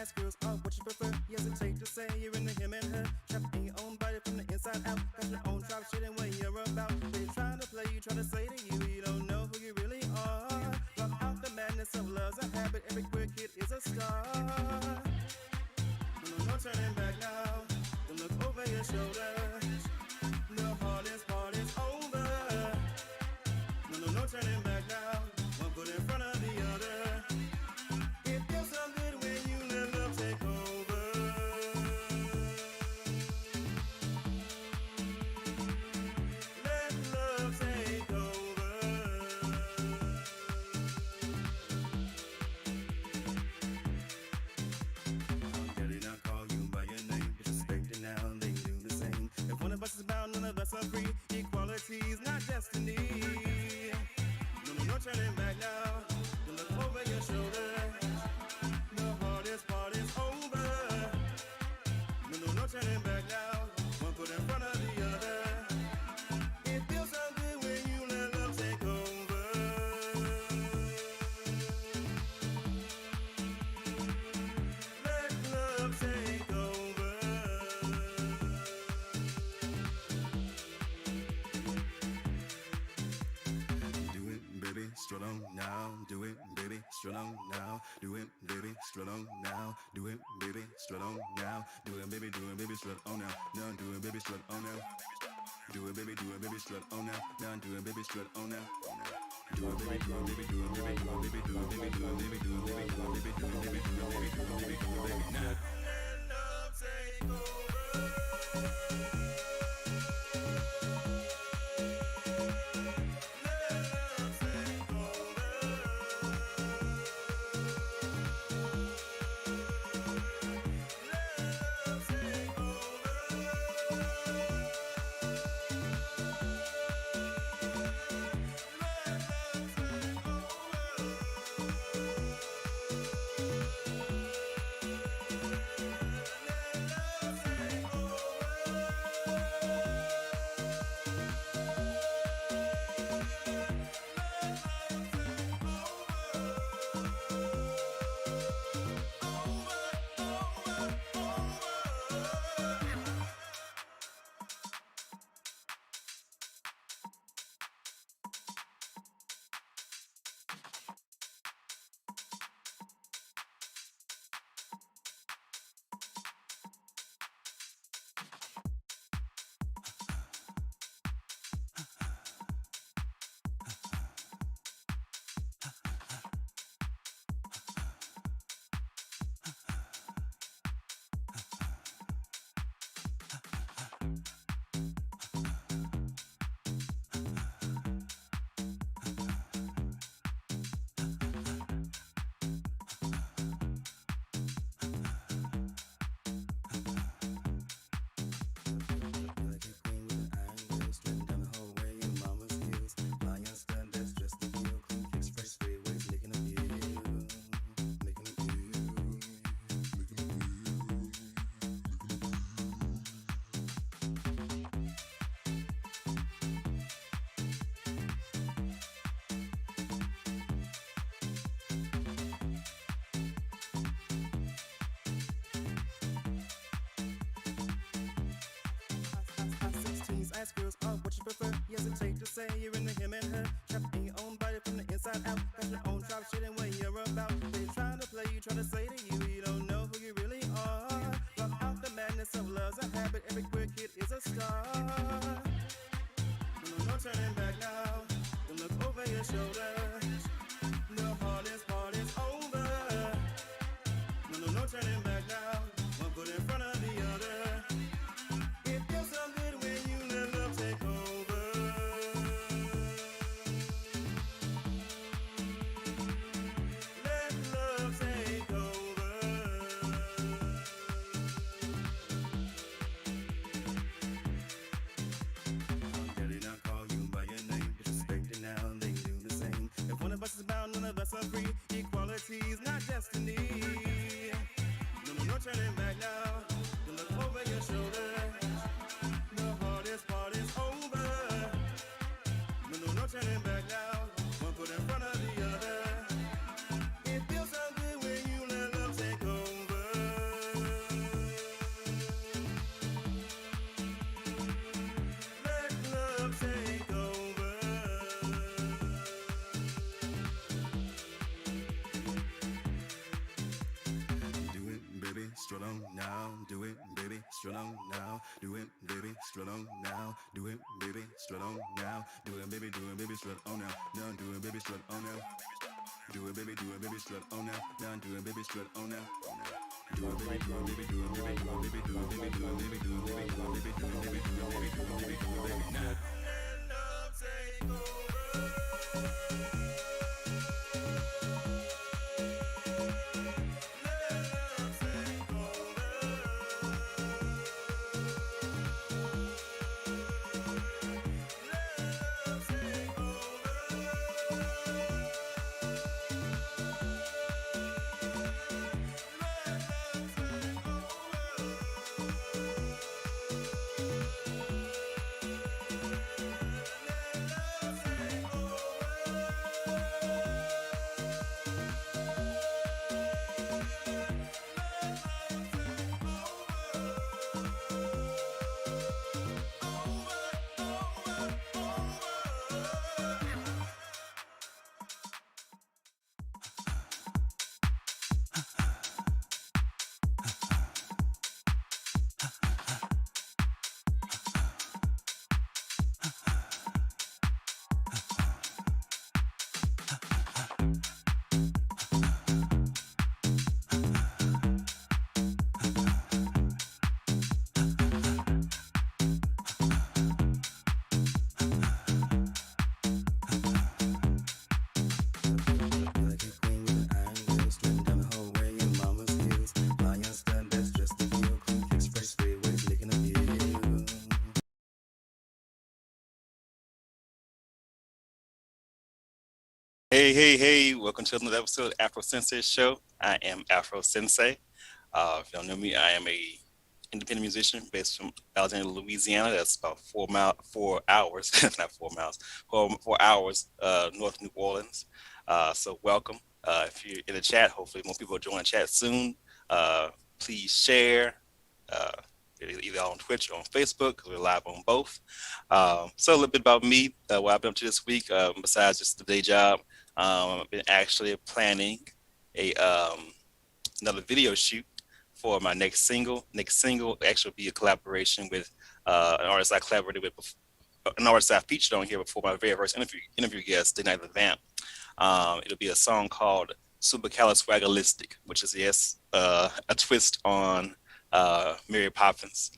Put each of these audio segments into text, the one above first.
ask girls, oh, what you prefer? You hesitate to say you're into him and her. Trapped in your own body from the inside out. Got your own drop shit and what you're about. They trying to play you, trying to say to you, you don't know who you really are. Block out the madness of love's a habit. Every queer kid is a star. No turning back now. Don't look over your shoulder. The hardest part is over. No turning back now. One foot in front of the other. It feels so good when you let love take over. Let love take over. Daddy not call you by your name, disrespect it now, they do the same. If one of us is bound, none of us are free. Equality's not destiny. No turning back now. Don't look over your shoulder. The hardest part is over. No turning back now. One foot in front of the other. It feels so good when you let love take over. Let love take over. Do it, baby, strut on now. Do it, baby, strut on now. Do it, baby, strut on now. Do it, baby, strut on now. Do it, baby, strut on now. Now do it, baby, strut on now. Do it, baby, strut on now. Now do it, baby, strut on now. Do it, baby, do it, baby, do it, baby, do it, baby, do it, baby, do it, baby, do it, baby, do it, baby, do it, baby, do it, baby, do it, baby, do it, baby, now. Let love take over. Ask girls, oh, what you prefer? You hesitate to say you're into him and her. Trapped in your own body from the inside out. Got your own drop shit and what you're about. They trying to play you, trying to say to you, you don't know who you really are. Block out the madness of love's a habit. Every queer kid is a star. No turning back now. Don't look over your shoulder. The hardest part is over. No turning back now. One foot in front of the other. It feels so good when you let love take over. Let love take over. Daddy not call you by your name, disrespect it now, they do the same. If one of us is bound, none of us are free. Equality's not destiny. No turning back now. Don't look over your shoulder. The hardest part is over. No turning back now. One foot in front of the other. It feels so good when you let love take over. strut on now, do it, baby, strut on now, do it, baby, strut on now, do it, baby, strut on now, do it, baby, strut on now, now do it, baby, strut on now, do it, baby, strut on now, now do it, baby, strut on now. Do it, baby, do it, baby, do it, baby, do it, baby, do it, baby, do it, baby, do it, baby, do it, baby, do it, baby, do it, baby, do it, baby, do it, baby, now. Let love take over. Hey, welcome to another episode of Afro Sensei Show. I am Afro Sensei. If you don't know me, I am a independent musician based from Alexandria, Louisiana. That's about 4 hours, not 4 miles, 4 hours north of New Orleans. So welcome. If you're in the chat, hopefully more people will join the chat soon. Please share. Either on Twitch or on Facebook, because we're live on both. So a little bit about me, what I've been up to this week, besides just the day job. I've been actually planning another video shoot for my next single. Next single actually be a collaboration with an artist I collaborated with before, an artist I featured on here before, my very first interview guest, Night the Vamp. It'll be a song called Supercalifragilistic, which is, yes, a twist on Mary Poppins,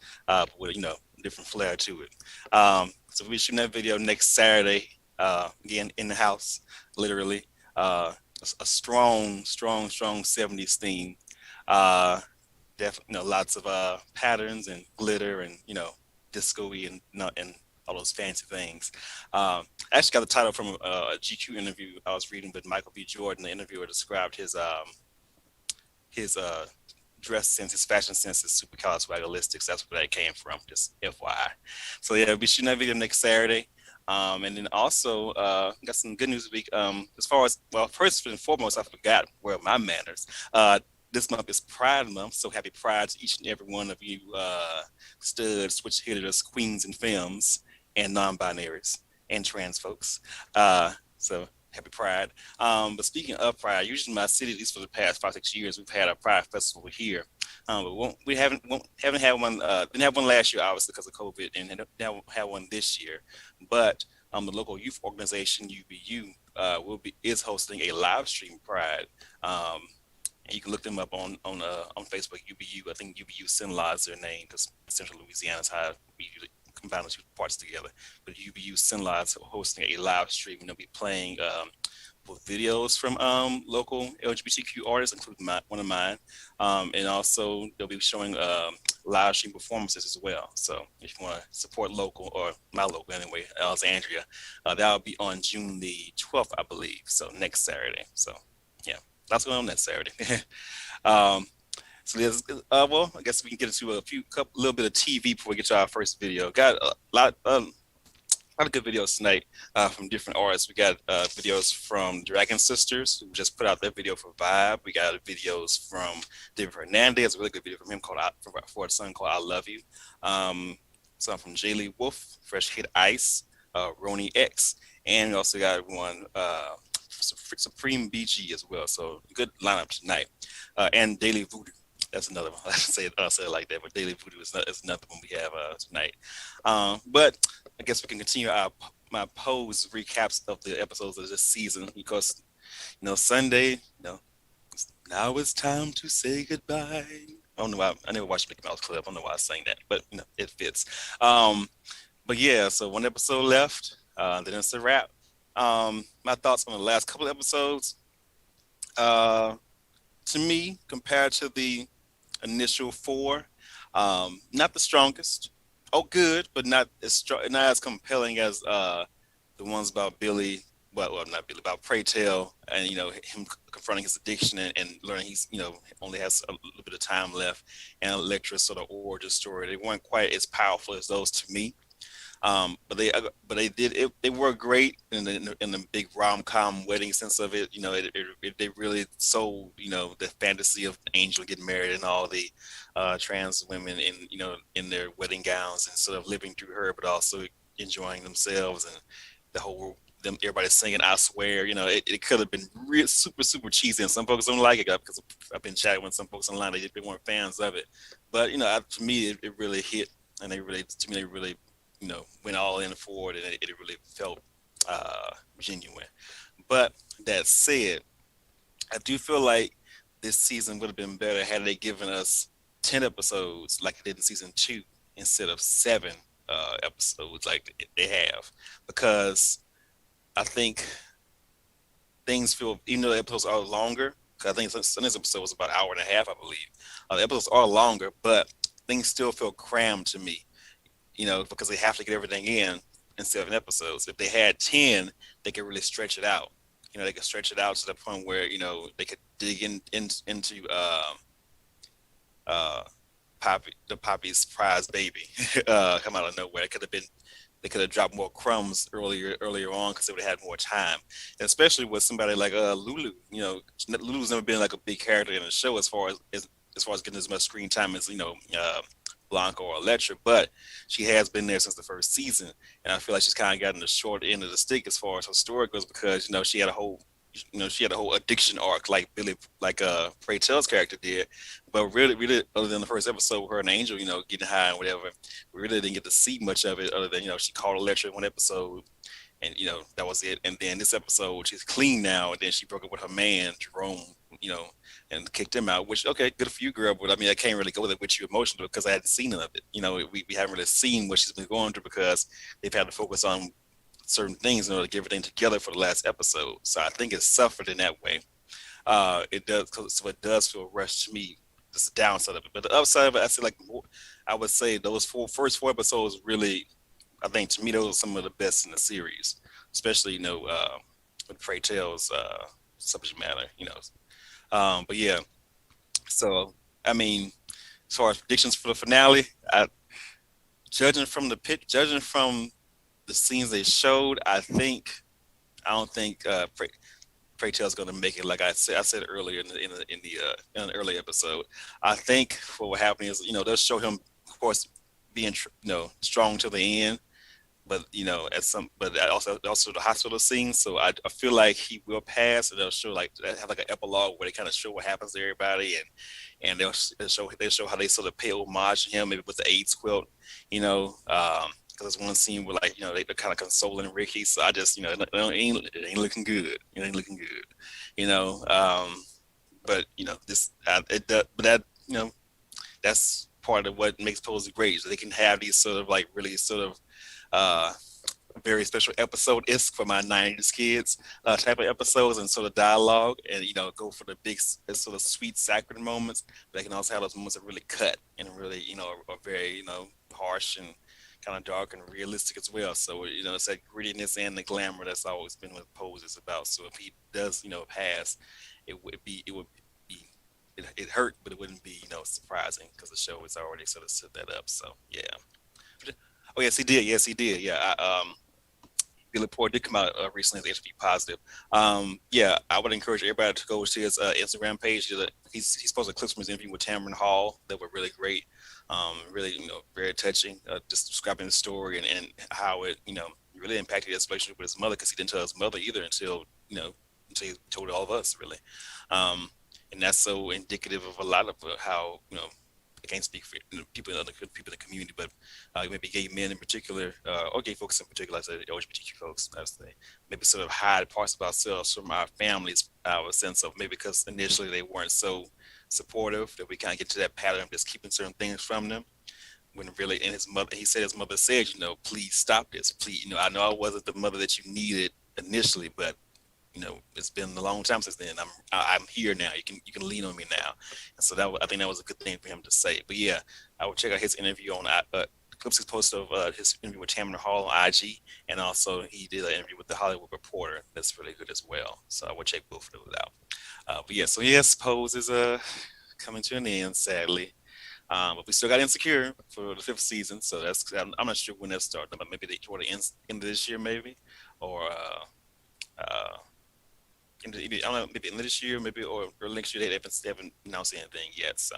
with, different flair to it. So we'll be shooting that video next Saturday, again, in the house, literally. A strong 70s theme. Definitely, lots of patterns and glitter and, disco-y and all those fancy things. I actually got the title from a GQ interview I was reading with Michael B. Jordan. The interviewer described his dress sense, his fashion sense is supercalifragilistic. So that's where that came from, just FYI. So yeah, we'll be shooting that video next Saturday. And then also got some good news this week. As far as, well, first and foremost, I forgot where my manners. This month is Pride Month, so happy Pride to each and every one of you studs, switch hitters, queens and femmes, and non-binaries and trans folks. So happy Pride. But speaking of Pride, usually in my city, at least for the past 5-6 years, we've had a Pride festival here. But we haven't had one. Didn't have one last year, obviously, because of COVID, and didn't have one this year. But the local youth organization UBU is hosting a live stream Pride. And you can look them up on Facebook. UBU, I think UBU Sinla is their name, because Central Louisiana is how we usually combine those two parts together. But UBU Sinla is hosting a live stream, and they'll be playing both videos from local LGBTQ artists, including one of mine, and also they'll be showing live stream performances as well. So if you want to support local, or my local anyway, Alexandria, that'll be on June the 12th, I believe. So next Saturday. So yeah, that's going on that Saturday. So there's, well, I guess we can get into a little bit of TV before we get to our first video. Got a lot of good videos tonight from different artists. We got videos from Dragon Sisters, who just put out their video for Vibe. We got videos from David Hernandez, a really good video from him for a song called I Love You. Some from Jaylee Wolf, Fresh Hit Ice, Roni X, and we also got one Supreme BG as well. So good lineup tonight. And Daily Voodoo that's another one. I say it like that, but Daily Voodoo is another one we have tonight. But I guess we can continue my pose recaps of the episodes of this season because Sunday, now it's time to say goodbye. I don't know why I never watched Mickey Mouse Club. I don't know why I sang that, but it fits. But yeah, so one episode left. Then it's a wrap. My thoughts on the last couple of episodes. To me, compared to the initial four, not the strongest. Oh, good, but not as strong, not as compelling as the ones about Billy. Well, not Billy, about Pray Tell, and him confronting his addiction and learning he's only has a little bit of time left, and Electra's sort of origin story. They weren't quite as powerful as those to me. But they did it. They were great in the big rom-com wedding sense of it. They really sold the fantasy of Angel getting married and all the trans women in their wedding gowns and sort of living through her, but also enjoying themselves and the whole everybody singing "I Swear." It could have been real super cheesy, and some folks don't like it because I've been chatting with some folks online. They weren't fans of it, but to me it really hit, and they really went all in for it, and it really felt genuine. But that said, I do feel like this season would have been better had they given us 10 episodes like they did in season 2 instead of 7 episodes like they have, because I think things feel, even though the episodes are longer, because I think Sunday's episode was about an hour and a half, I believe. The episodes are longer, but things still feel crammed to me, because they have to get everything in 7 episodes. If they had 10, they could really stretch it out. They could stretch it out to the point where, they could dig into Poppy's prize baby, come out of nowhere. They could have dropped more crumbs earlier on because they would have had more time, and especially with somebody like Lulu. Lulu's never been like a big character in the show as far as getting as much screen time as Blanca or Electra, but she has been there since the first season, and I feel like she's kind of gotten the short end of the stick as far as her story goes, because she had a whole addiction arc like Pray Tell's character did, but really other than the first episode with her and Angel getting high and whatever, we really didn't get to see much of it other than she called Electra in one episode, and that was it. And then this episode she's clean now, and then she broke up with her man Jerome, and kicked him out, which, okay, good for you, girl, but I mean I can't really go with you emotionally because I hadn't seen none of it. We haven't really seen what she's been going through because they've had to focus on certain things in order to get everything together for the last episode. So I think it suffered in that way. It does feel rushed to me. That's the downside of it. But the upside of it, I would say those first four episodes really, I think to me, those are some of the best in the series, especially with Pray Tell's subject matter. But yeah. So I mean, as far as predictions for the finale, judging from the scenes they showed, I don't think Pray Tell's going to make it. Like I said earlier in the early episode, I think what happening is they'll show him, of course, being strong to the end, but also the hospital scene. So I feel like he will pass, and they'll show have an epilogue where they kind of show what happens to everybody, and they'll show how they sort of pay homage to him, maybe with the AIDS quilt, because there's one scene where they're kind of consoling Ricky. So I just it ain't looking good. It ain't looking good. But that's part of what makes Posey great. So they can have these sort of really sort of very special episode-esque for my 90s kids type of episodes and sort of dialogue, and go for the big sort of sweet sacred moments, but they can also have those moments that really cut and really are very harsh and kind of dark and realistic as well. So it's that grittiness and the glamour that's always been what Pose is about. So if he does pass, it hurt, but it wouldn't be surprising because the show has already sort of set that up. So yeah. Oh yes, he did. Yeah. Billy Porter did come out recently as HIV positive. Yeah, I would encourage everybody to go to his Instagram page. He's posted clips from his interview with Tamron Hall that were really great. Really, very touching, just describing the story and how it, really impacted his relationship with his mother, because he didn't tell his mother either until he told all of us, really. and that's so indicative of a lot of how I can't speak for people in people in the community, but maybe gay men in particular, or gay folks in particular, like I said, LGBTQ folks, I say, maybe sort of hide parts of ourselves from our families, our sense of maybe because initially they weren't so supportive that we kind of get to that pattern of just keeping certain things from them. When really, and his mother said, please stop this, please. I know I wasn't the mother that you needed initially, but it's been a long time since then. I'm here now. You can lean on me now. And so I think that was a good thing for him to say. But yeah, I would check out his interview on clips he's posted of his interview with Tamron Hall on IG, and also he did an interview with the Hollywood Reporter. That's really good as well. So I would check both of those out. But yeah, so yes, Pose is coming to an end, sadly. But we still got Insecure for the 5th season, so I'm not sure when that starts. But maybe toward the end of this year, maybe, or I don't know, maybe end of this year, maybe or next year. They haven't announced anything yet. So,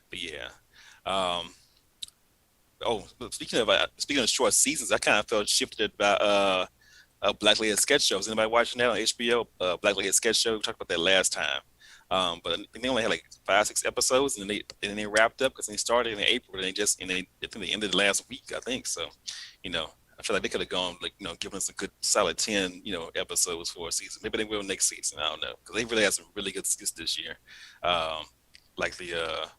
but yeah. Speaking of short seasons, I kind of felt shifted about Black Lady Sketch Show. Is anybody watching that on HBO? Black Lady Sketch Show. We talked about that last time. But they only had like 5-6 episodes, and then they wrapped up because they started in April, and I think they ended last week, I think. So, I feel like they could have gone given us a good solid 10 episodes for a season. Maybe they will next season. I don't know, because they really had some really good skits this year. Like the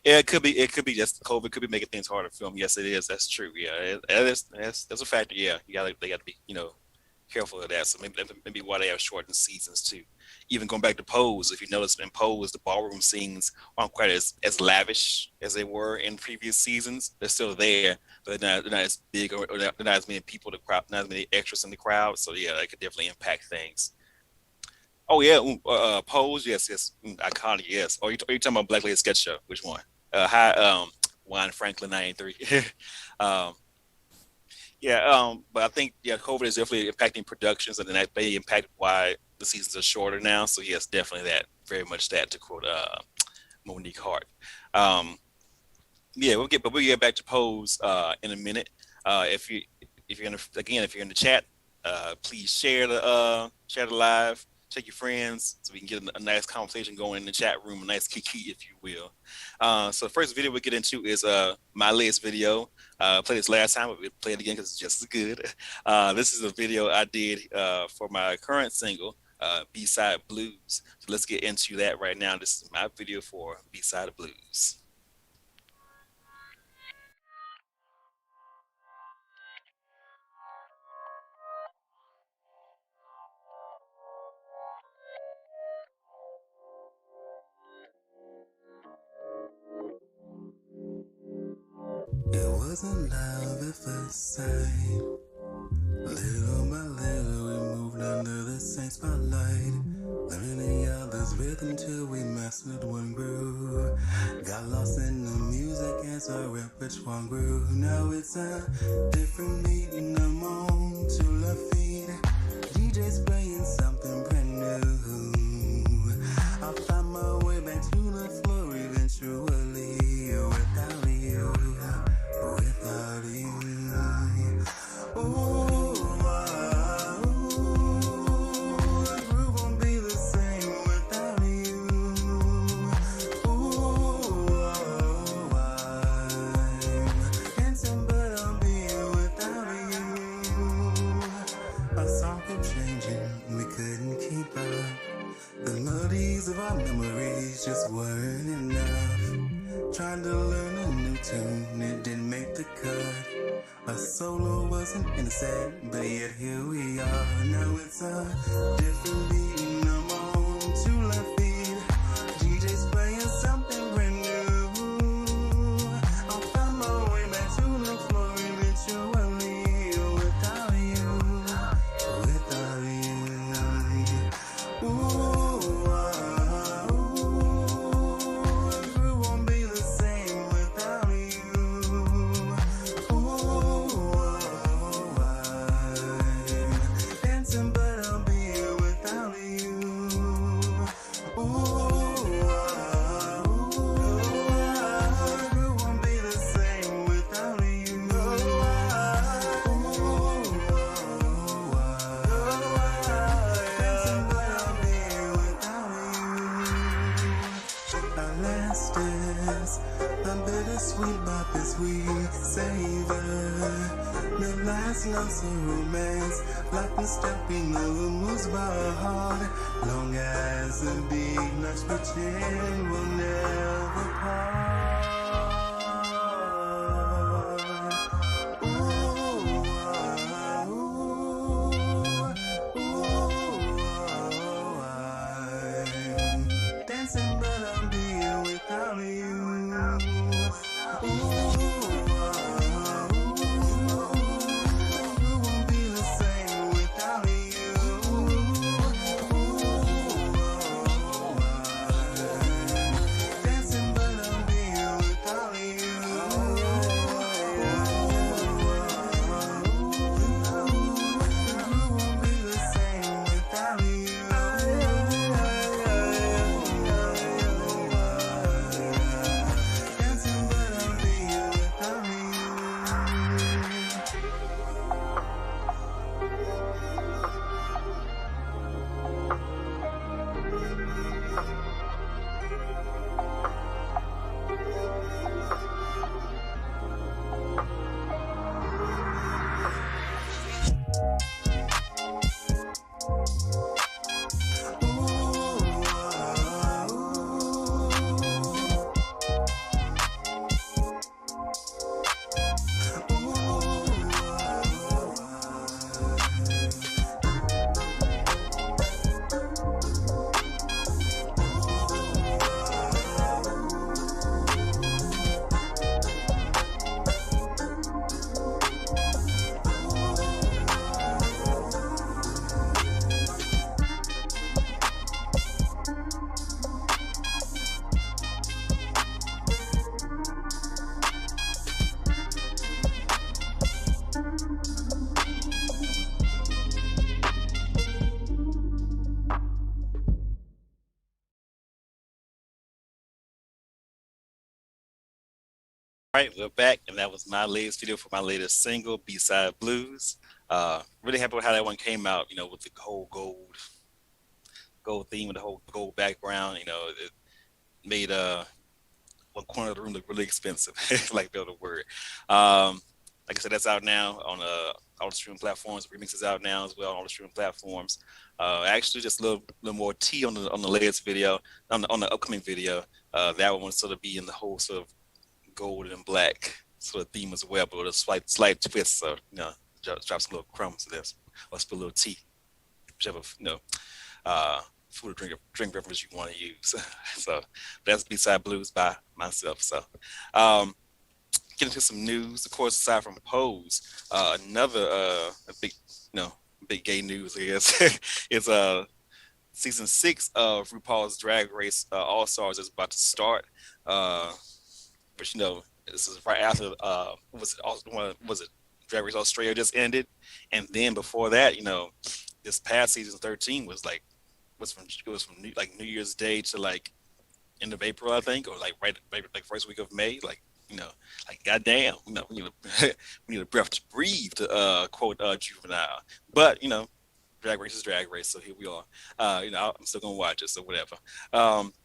yeah, it could be just COVID could be making things harder to film. Yes, it is. That's true. Yeah, that's a factor. Yeah, they got to be careful of that. So maybe why they have shortened seasons too. Even going back to Pose, if you notice in Pose, the ballroom scenes aren't quite as lavish as they were in previous seasons. They're still there, but they're not as big or they're not as many people, not as many extras in the crowd. So yeah, that could definitely impact things. Oh yeah, Pose, yes, iconic, yes. Or you talking about Black Lady Sketch Show? Which one? Wine Franklin 93. But I think COVID is definitely impacting productions, and then that may impact why the seasons are shorter now. So yes, definitely that, very much that, to quote Monique Hart. We'll get back to Pose in a minute. If you're in the chat, please share the live. Check your friends so we can get a nice conversation going in the chat room, a nice Kiki, if you will. So the first video we get into is my latest video. Played this last time, but we'll play it again because it's just as good. This is a video I did for my current single, B-Side Blues. So let's get into that right now. This is my video for B-Side Blues. It wasn't love at first sight. Little by little we moved under the same spotlight, learning the other's rhythm till we mastered one groove. Got lost in the music as our repertoire grew. Now it's a different beat and I'm on to left feet. DJ's playing something brand new. I found my way back to the floor eventually. Without you, without you. Ooh. Just weren't enough. Trying to learn a new tune, it didn't make the cut. A solo wasn't in the set, but yet here we are. Now it's a different beat and I'm on to left feet. DJ's playing something brand new. I'll find my way back to the floor eventually. Without you, without you. Ooh. But I'll be here without you. hostess. The bittersweet bop is we savor. The last notes of romance, like the stepping of a moose by heart. Long as the big nuts pretend will never part. Ooh, I'm dancing, but I'm being without you. All right, we're back, and that was my latest video for my latest single, B-Side Blues. Really happy with how that one came out, you know, with the whole gold theme and the whole gold background. You know, it made one corner of the room look really expensive, like build a word. Like I said, that's out now on all the streaming platforms. Remix is out now as well on all the streaming platforms. Actually, just a little more tea on the latest video, on the upcoming video. That one will sort of be in the whole sort of gold and black sort of theme as well, but with a slight twist. So, you know, drop some little crumbs to this, or spill a little tea, whichever, you know, food or drink beverage you want to use. So that's B-Side Blues by myself. So get into some news. Of course, aside from Pose, another a big gay news, I guess, is season 6 of RuPaul's Drag Race All Stars is about to start. But you know, this is right after was it Drag Race Australia just ended, and then before that, you know, this past season 13 was from New Year's Day to like end of April, I think, or like like first week of May. Like, you know, like goddamn, you know, we need a breath to breathe, to quote Juvenile. But you know, Drag Race is Drag Race, so here we are. You know, I'm still gonna watch it, so whatever.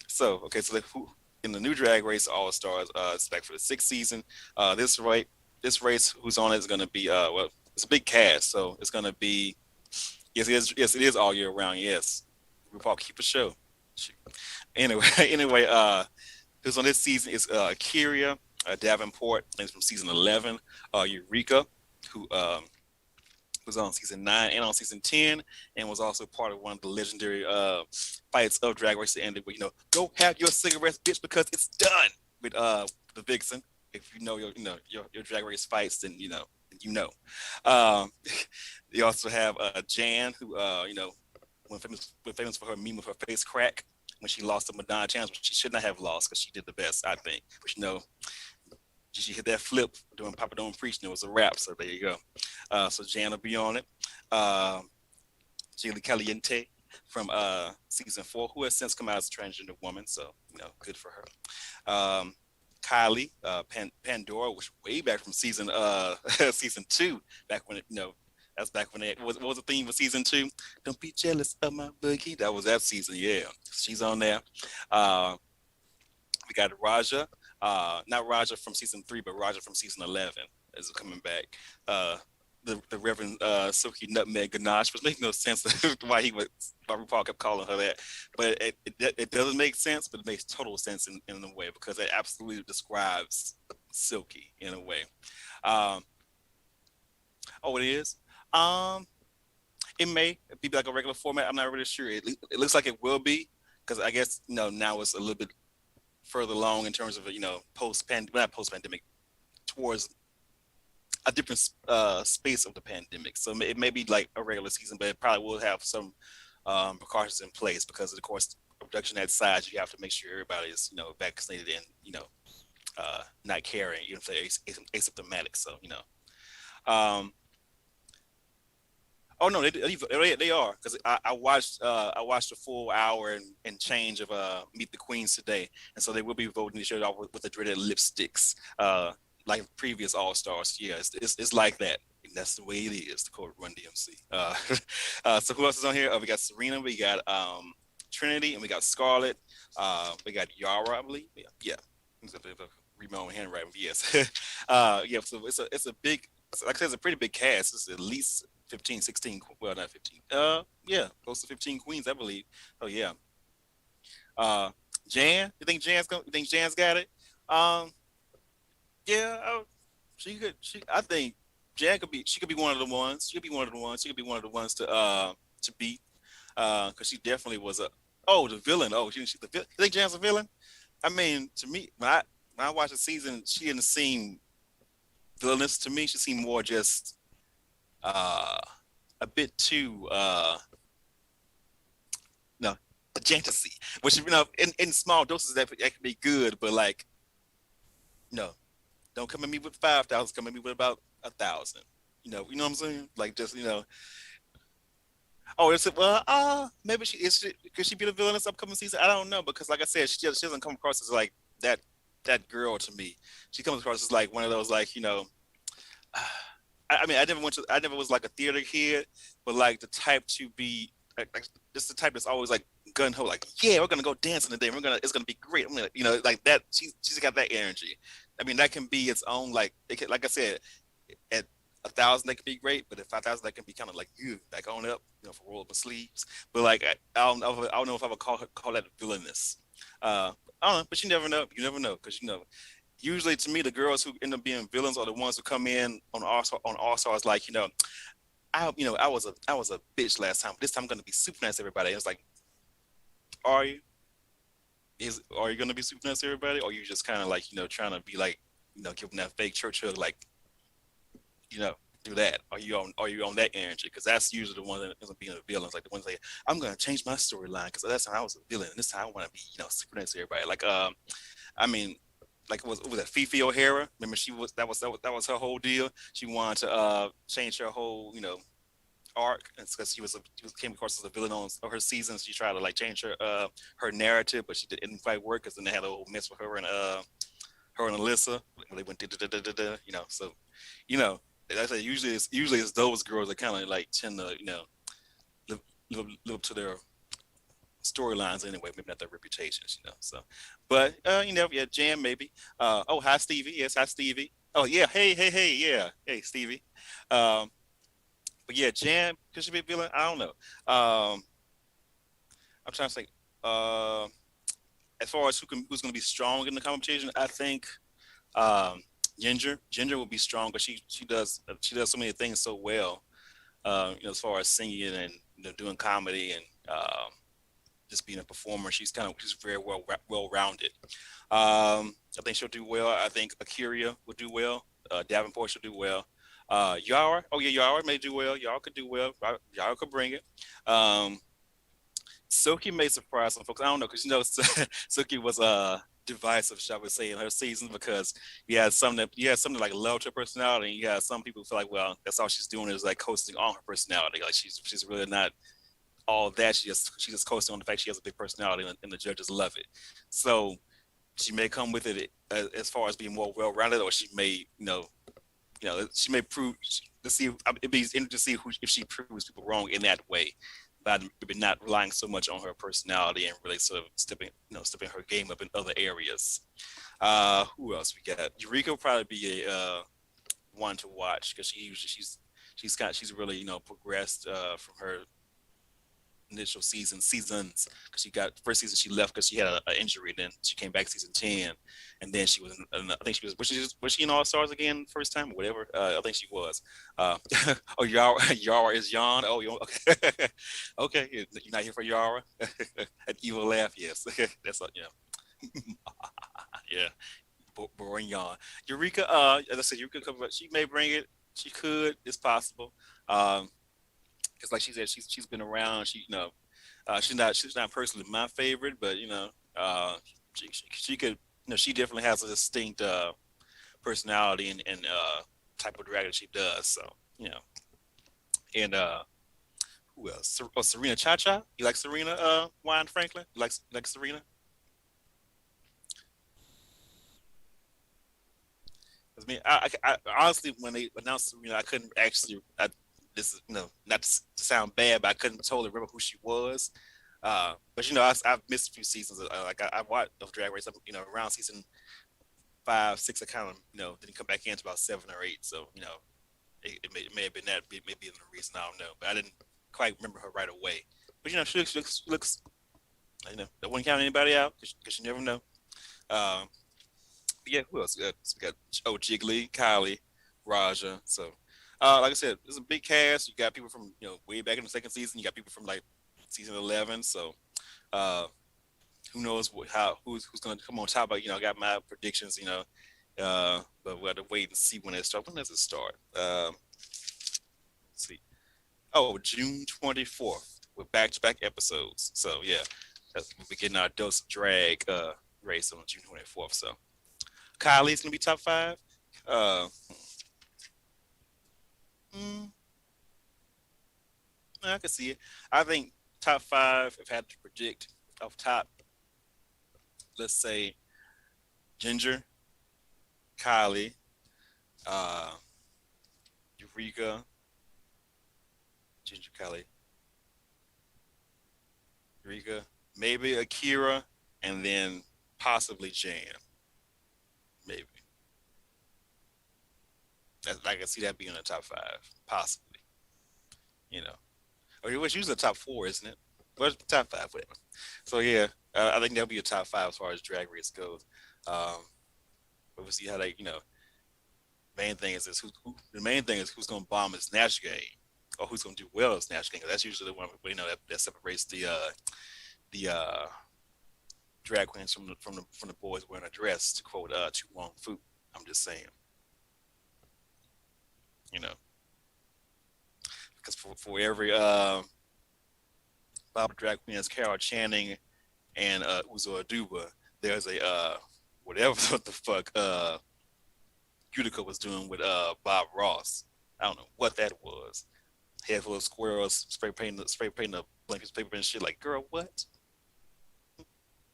So who in the new Drag Race All Stars, it's back for the 6th season. This race, who's on it is gonna be well, it's a big cast, so it's gonna be yes, it is all year round. Yes, RuPaul keep a show. Shoot. Anyway, who's on this season is Kyria Davenport, and from season 11. Eureka, who was on season 9 and on season 10, and was also part of one of the legendary fights of Drag Race that ended with, you know, go have your cigarettes, bitch, because it's done, with the Vixen. If you know your Drag Race fights, then you know. They also have Jan, who you know, went famous for her meme with her face crack when she lost to Madonna Chance, which she should not have lost because she did the best, I think. But you know, she hit that flip doing Papa Don't Preach, and it was a wrap. So there you go. So Jan will be on it. Jaylee Caliente from season 4, who has since come out as a transgender woman. So, you know, good for her. Kylie Pandora, which way back from season 2, back when it, you know, that's back when what was the theme of season 2? Don't be jealous of my boogie. That was that season, yeah. She's on there. We got Raja, not Raja from season 3, but Raja from season 11 is coming back. The Reverend Silky Nutmeg Ganache, which makes no sense why RuPaul kept calling her that, but it doesn't make sense, but it makes total sense in a way because it absolutely describes Silky in a way. Oh, it is. Um, it may be like a regular format. I'm not really sure. It looks like it will be because I guess now it's a little bit further along in terms of not post pandemic, towards a different space of the pandemic. So it may be like a regular season, but it probably will have some precautions in place because of course production that size, you have to make sure everybody is vaccinated and not carrying, even if they're asymptomatic. So um, oh no, they are, because I watched a full hour and change of Meet the Queens today, and so they will be voting the show off with the dreaded lipsticks, like previous All Stars. Yeah, it's like that. And that's the way it is. To quote Run DMC. So who else is on here? We got Serena, we got Trinity, and we got Scarlett. We got Yara, I believe. Yeah. Read my own handwriting. Yes. Yeah. So it's a big, like I said, it's a pretty big cast. It's at least 15, 16, well, not 15. Yeah, close to 15 queens, I believe. Oh yeah. Jan, you think Jan's got it? Yeah, she could. I think Jan could be. She could be one of the ones. She could be one of the ones. She could be one of the ones to beat. Because she definitely was the villain. Oh, the villain. You think Jan's a villain? I mean, to me, when I watched the season, she didn't seem villainous to me. She seemed more just a bit too no fantasy, which in small doses that can be good, but like no, don't come at me with 5,000, come at me with about 1,000. You know what I'm saying? Like just oh, it's maybe could she be the villain this upcoming season? I don't know, because like I said, she doesn't come across as like that girl to me. She comes across as like one of those like I mean, I never was like a theater kid, but like the type to be like just the type that's always like gun ho, like yeah, we're gonna go dancing today. It's gonna be great. I'm gonna, like that. She's got that energy. I mean, that can be its own like like I said, at 1,000 that can be great, but at 5,000 that can be kind of like you back on up, for roll up the sleeves. But like I don't know if I would call that villainous. I don't know, but you never know. You never know, because usually to me the girls who end up being villains are the ones who come in on All Stars like I was a bitch last time, but this time I'm gonna be super nice to everybody. And it's like, are you gonna be super nice to everybody, or are you just kind of like trying to be like give them that fake church hug, like do that? Are you on that energy? Because that's usually the one that ends up being the villains, like the ones that I'm gonna change my storyline because last time I was a villain and this time I want to be super nice to everybody. Like I mean, like was that Fifi O'Hara? Remember, that was her whole deal. She wanted to change her whole arc, and because she came across as a villain on her season. She tried to like change her narrative, but she didn't quite work, because then they had a whole mess with her and Alyssa when they went So like I said, usually it's those girls that kind of like tend to live up to their storylines anyway, maybe not their reputations, So, but yeah, Jan maybe. Oh, hi Stevie. Yes, hi Stevie. Oh yeah, hey, yeah, hey Stevie. But yeah, Jan, could she be a villain? I don't know. I'm trying to think. As far as who's going to be strong in the competition, I think Ginger will be strong, but she does so many things so well. As far as singing and doing comedy and just being a performer, she's very well rounded. I think she'll do well. I think Akira will do well. Davenport should do well. Yara, Yara may do well. Yara could do well. Yara could bring it. Silky may surprise some folks. I don't know, because Silky was divisive, shall we say, in her season, because you had some that like loved her personality, and you had some people who feel like, well, that's all she's doing is like coasting on her personality. Like she's really not all that. She's just coasting on the fact she has a big personality, and the judges love it. So she may come with it as far as being more well-rounded, or she may she may prove to see. It'd be interesting to see if she proves people wrong in that way. but maybe not relying so much on her personality and really sort of stepping her game up in other areas. Who else we got? Eureka will probably be a one to watch because she's really progressed from her initial seasons because she got first season she left because she had an injury. Then she came back season 10, and then she was I think she was she in All Stars again first time or whatever. I think she was. Oh, Yara is Yon. Oh, okay. Okay, you're not here for Yara. An evil laugh. Yes, that's what. Yeah. Boring yawn. Eureka, as I said, Eureka comes up. She may bring it. She could. It's possible. Because like she said, she's been around. She's not personally my favorite, but she could. She definitely has a distinct personality and type of drag that she does. So and who else? Serena Cha. You like Serena? Wine Franklin. You like Serena? I mean, I honestly, when they announced Serena, I couldn't actually. This is not to sound bad, but I couldn't totally remember who she was. But I've missed a few seasons. Like I watched of Drag Race. Around season 5, 6, I kind of didn't come back in until about 7 or 8. So it may have been that, maybe the reason, I don't know. But I didn't quite remember her right away. But she looks. I wouldn't count anybody out because you never know. Yeah, who else? We got Jiggly, Kylie, Raja. So, like I said, there's a big cast. You got people from way back in the second season. You got people from like season 11. So, who knows who's going to come on top? But I got my predictions. But we have to wait and see when it starts. When does it start? Let's see. Oh, June 24th with back-to-back episodes. So yeah, we'll be getting our dose of drag race on June 24th. So. Kylie's gonna be top 5. I can see it. I think top 5. If I had to predict off top, let's say Ginger, Kylie, Eureka, Ginger, Kylie, Eureka, maybe Akira, and then possibly Jan. Maybe. I can see that being in the top 5, possibly. Or it was usually the top 4, isn't it? But the top 5, whatever. So yeah, I think that'll be a top 5 as far as Drag Race goes. But we'll see how main thing is the main thing is who's gonna bomb a snatch game, or who's gonna do well in snatch game. That's usually the one that separates the drag queens from the boys wearing a dress, to quote Tu Wong Fu. I'm just saying, because for every Bob drag queens, Carol Channing and Uzo Aduba, there's a whatever what the fuck Utica was doing with Bob Ross. I don't know what that was. Head full of squirrels, spray painting the blankets, paper and shit. Like, girl, what?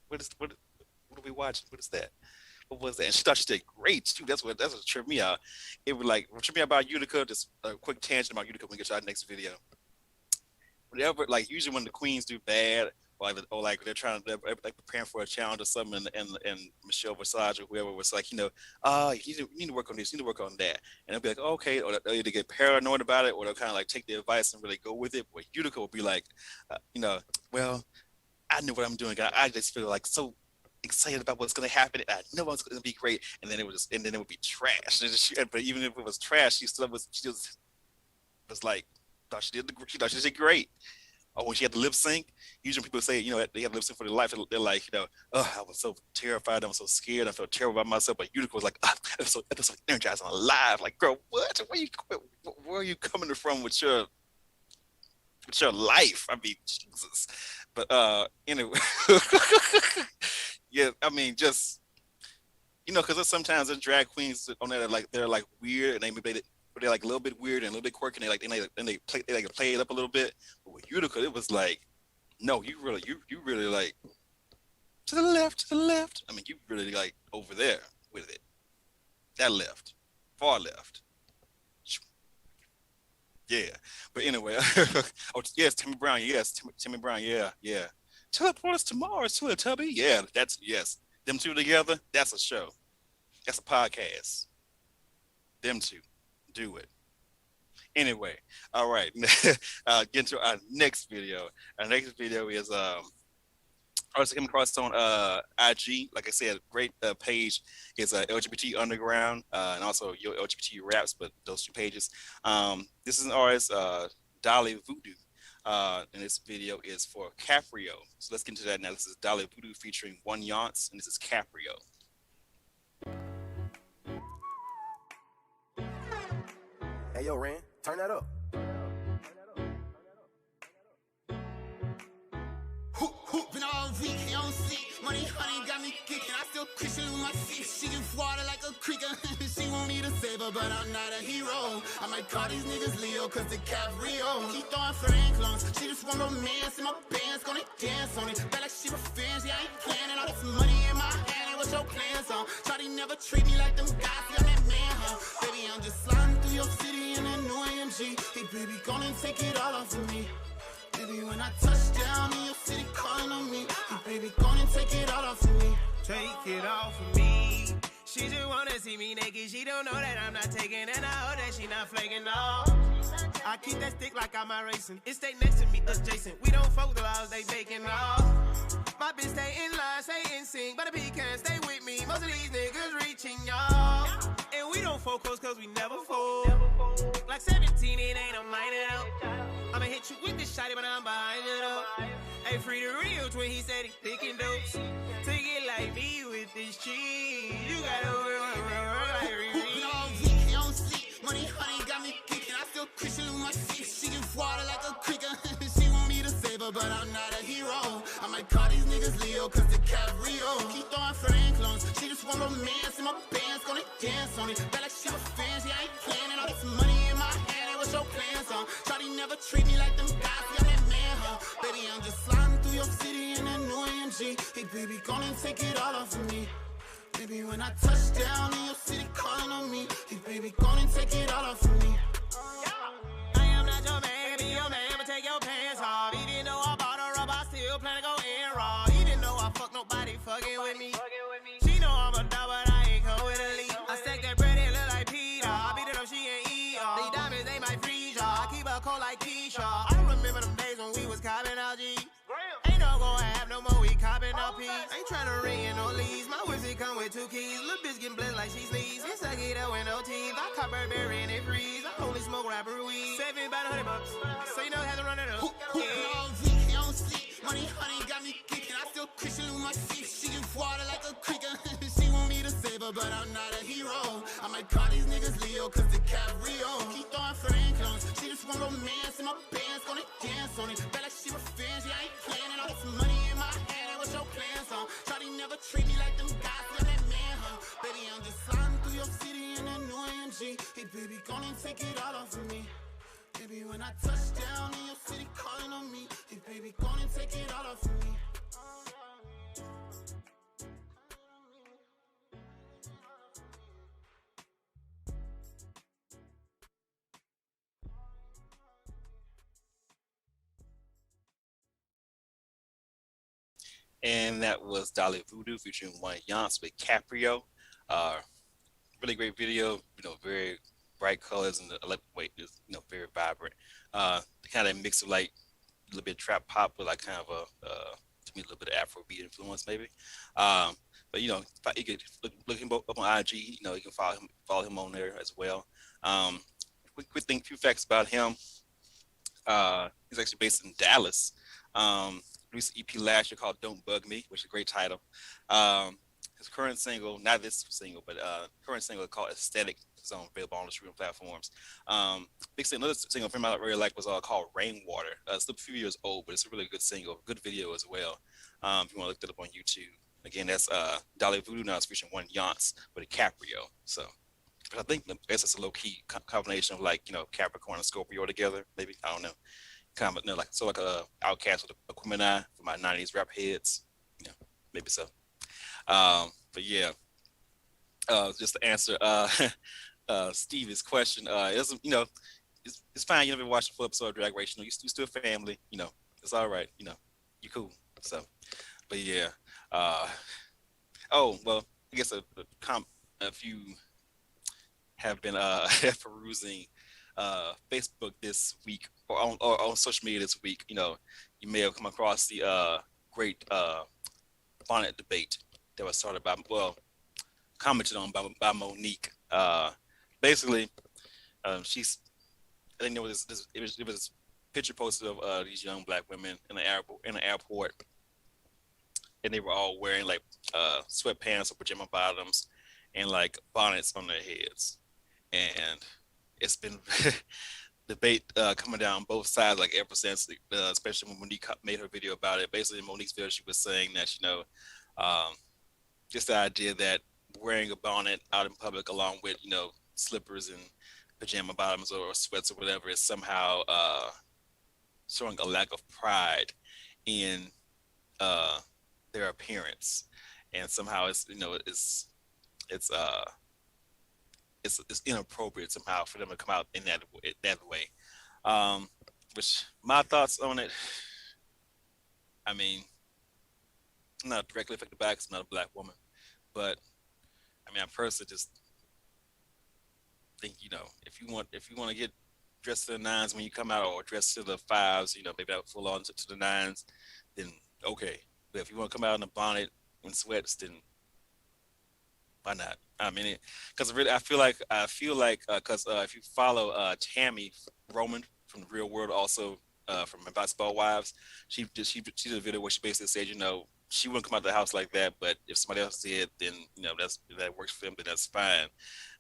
What are we watching? What is that? What was that? And she thought she did great too. That's what tripped me out. It would what tripped me out about Utica. Just a quick tangent about Utica when we get to our next video. Whatever, usually when the queens do bad, or they're preparing for a challenge or something, and Michelle Visage or whoever was like, you need to work on this, you need to work on that, and they'll be like, oh, okay, or they'll either get paranoid about it, or they'll kind of take the advice and really go with it. But Utica will be like, well, I know what I'm doing. I just feel like so excited about what's going to happen. I know it's going to be great, and then it would be trash. But even if it was trash, she just was like, thought she did great. Or when she had the lip sync, usually people say, they have lip sync for their life. They're like, oh, I was so terrified. I was so scared. I felt terrible about myself. But Utica was like, I'm so energized and alive. Like, girl, what? Where are you coming from with your life? I mean, Jesus. But anyway, yeah, I mean, just because sometimes there's drag queens on there they're weird, and they're like a little bit weird and a little bit quirky, and they play it up a little bit. But with Utica, it was like, no, you really like to the left. I mean, you really like over there with it. That left, far left. Yeah. But anyway, oh yes, Timmy Brown. Yes, Timmy Brown. Yeah, yeah. Teleport us to Mars, Teletubby. Yeah, that's yes. Them two together. That's a show. That's a podcast. Them two, do it. Anyway, all right. Get to our next video. Our next video is I was coming across on IG. Like I said, great page is LGBT Underground and also Yo LGBT Raps, but those two pages. This is an artist, Dolly Voodoo. And this video is for Caprio. So let's get into that now. This is Dolly Voodoo featuring One Yance, and this is Caprio. Hey, yo, Ren, turn that up. Been all week, you don't see. Money, honey, got me kicking. I still Christian with my feet. She give water like a creek. She want me to save her, but I'm not a hero. I might call these niggas Leo, cause they Caprio. Keep throwing Frank lungs. She just want romance in my bands. Gonna dance on it. Bet like she revenge. Yeah, I ain't planning all this money in my hand. And what's your plans on? Shawty never treat me like them guys. I'm that man, huh? Baby, I'm just sliding through your city in a new AMG. Hey, baby, gonna take it all off of me. Baby, when I touch down in your city, calling on me. Hey, baby, gonna take it all off of me. Take it off of me. She just wanna see me naked. She don't know that I'm not taking, and I hope that she not flaking off. I keep that stick like I'm racing. It stay next to me, us Jason. We don't fuck the house, they baking off. My bitch stay in line, stay in sync, but the pecan stay with me. Most of these niggas reaching y'all, and we don't focus cause we never fold. Like 17, it ain't a minor. I'ma hit you with this shotty, but I'm behind it up. Hey, free the real twin, he said he picking dopes. To get like me with this cheese, you gotta work like Been all week, you don't see. Money, honey, got me kicking. I still Christian with my feet. She give water like a creek. She want me to save her, but I'm not a hero. I might call these niggas Leo, cause they Caprio. Keep throwing Frank lungs. She just want romance in my bands. Gonna dance on it. Bet like she revenge. Yeah, I ain't planning all this money in my hand. And what's your plans on? Shawty never treat me like them guys. I'm that man, huh? Baby, I'm just sliding through your city in a new AMG. Hey, baby, gonna take it all off of me. Baby, when I touch down in your city, calling on me. Hey, baby, gonna take it all off of me. I am not your man, be your man, but take your pants off. Even though I bought a rub, I still plan to go in raw. Even though I fuck nobody fucking with me. She know I'm a dog, but I ain't go with a lead. I stack that bread, it look like Peter. I beat it up, she ain't eat. These diamonds, they might freeze y'all. I keep her cold like Keisha. I remember them days when we was copping out G. Ain't no gonna have no more, we copping out peas. Ain't tryna ring in no leaves. My whiskey come with 2 keys. Little bitch getting blessed like she sneezes. Yes, I get up with no teeth. I cop Burberry and it freeze. I only smoke rapper weed. Saving about $100. So you know how to run it up. Been all week, you don't sleep. Money, honey, got me kicking. I still Christian with my feet. She give water like a creek. She want me to save her, but I'm not a hero. I might call these niggas Leo, cause they Caprio. Keep throwing Frank lungs. She just want romance in my bands. Gonna dance on it. Bet like she revenge. Yeah, I ain't planning all this money in my hand. And what's your plans on? Shawty never treat me like them guys. I'm that man, huh? Baby, I'm just sliding through your city in a new AMG. Hey, baby, gonna take it all off of me. Baby, when I touch down in your city, calling on me. Hey, baby, gonna take it all off of me. And that was Dolly Voodoo featuring One Yance with Caprio. Really great video, very bright colors and the weight is, very vibrant. Kind of mix of like a little bit of trap pop with like kind of to me a little bit of Afrobeat influence maybe. But you can look him up on IG. You can follow him on there as well. Quick thing, few facts about him. He's actually based in Dallas. Released an EP last year called "Don't Bug Me," which is a great title. His current single, not this single, but current single called "Aesthetic" is available on the streaming platforms. Another single from him I really like was called "Rainwater." It's a few years old, but it's a really good single, good video as well. If you want to look that up on YouTube. Again, that's Dolly Voodoo. Now it's featuring One Yance with a Caprio. So I guess it's a low key combination of like Capricorn and Scorpio together. Maybe I don't know. Kind of like a Outcast with a Aquemini for my '90s rap heads. Maybe so. But yeah, just to answer Stevie's question, it's fine. You never watched the full episode of Drag Race. You know, you still family. You know, it's all right. You know, you cool. So, but yeah. Oh well, I guess a few have been perusing Facebook this week or on social media this week. You know, you may have come across the great bonnet debate that was started by commented on by Monique. Basically, she's I think it was a picture posted of these young black women in the airport, and they were all wearing like sweatpants or pajama bottoms and like bonnets on their heads, and it's been debate coming down both sides like ever since, especially when Monique made her video about it. Basically, in Monique's video, she was saying that just the idea that wearing a bonnet out in public along with slippers and pajama bottoms or sweats or whatever is somehow showing a lack of pride in their appearance, and somehow it's inappropriate somehow for them to come out in that way. Which my thoughts on it, I mean, I'm not directly affected by it 'cause I'm not a black woman, but I mean, I personally just think, if you want to get dressed to the nines when you come out, or dressed to the fives, maybe out full on to the nines, then okay. But if you want to come out in a bonnet and sweats, then why not? I mean, because really, I feel like because if you follow Tammy Roman from the Real World, also from Basketball Wives, she did a video where she basically said, she wouldn't come out of the house like that, but if somebody else did, then that works for them, then that's fine.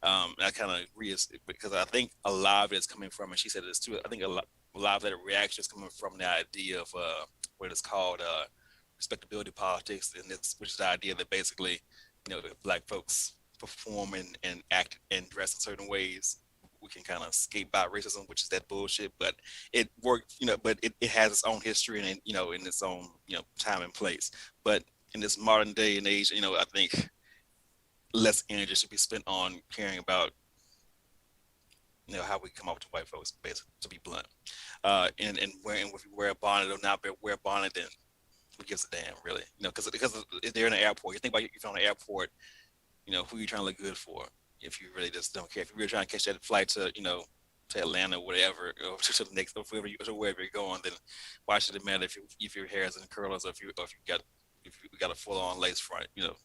I kind of agree, because I think a lot of it's coming from, and she said this too, I think a lot of that reaction is coming from the idea of what is called respectability politics, and which is the idea that basically, black folks perform and act and dress in certain ways, we can kind of escape by racism, which is that bullshit. But it worked, but it has its own history and in its own time and place. But in this modern day and age, I think less energy should be spent on caring about how we come off to white folks, basically, to be blunt. And if you wear a bonnet or not wear a bonnet, then who gives a damn, really? Because if they're in the airport, you think about if you're on the airport, who are you trying to look good for? If you really just don't care, if you're really trying to catch that flight to to Atlanta or whatever, or to the next, or wherever you're going, then why should it matter if your hair is in curlers, or if you got a full on lace front? Who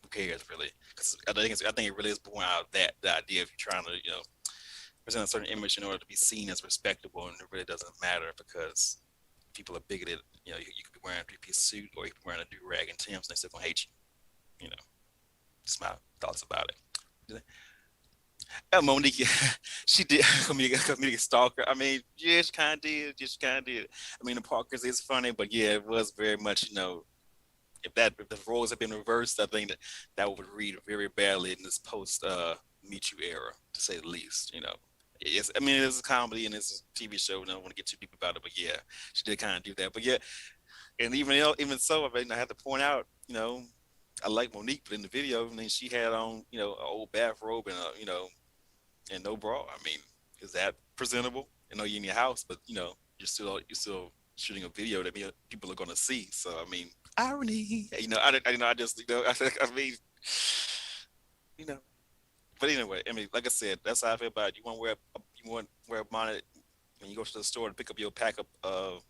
cares, really? Because I think it really is born out of that, the idea of you trying to present a certain image in order to be seen as respectable, and it really doesn't matter because people are bigoted. You could be wearing a three-piece suit, or you could be wearing a do-rag and Tim's, and they still gonna hate you. Just my thoughts about it. Monique, she did comedic stalker. I mean, yeah, she kind of did. I mean, the Parkers is funny, but yeah, it was very much, if the roles had been reversed, I think that would read very badly in this post Me Too era, to say the least. It's a comedy and it's a TV show, and I don't want to get too deep about it, but yeah, she did kind of do that. But yeah, and even so, I mean, I had to point out, I like Monique, but in the video, I mean, she had on, an old bathrobe and and no bra. I mean, is that presentable? I know you're in your house, but you're still shooting a video that people are gonna see. So I mean, irony. I just I mean, But anyway, I mean, like I said, that's how I feel about it. You want to wear a bonnet when you go to the store to pick up your pack of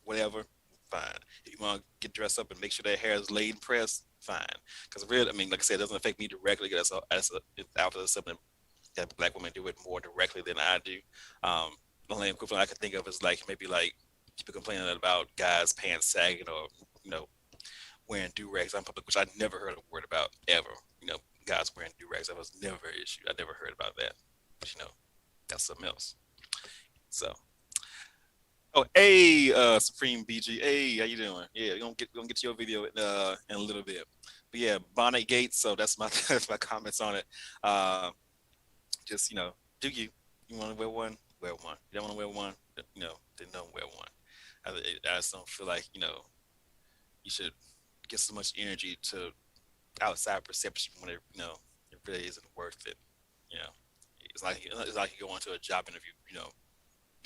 whatever, fine. If you want to get dressed up and make sure that hair is laid and pressed, fine. Because really, I mean, like I said, it doesn't affect me directly. That's something that black women do it more directly than I do. The only equivalent I can think of is maybe people complaining about guys' pants sagging, or wearing do-rags on public, which I never heard a word about ever. Guys wearing do-rags, that was never an issue. I never heard about that. But that's something else. So, hey, Supreme BG, hey, how you doing? Yeah, we're gonna get to your video in a little bit. But yeah, bonnet gates. So that's my comments on it. Just do you want to wear one? Wear one. You don't want to wear one? Then don't wear one. I just don't feel like you should get so much energy to outside perception when it really isn't worth it. It's like you go into a job interview,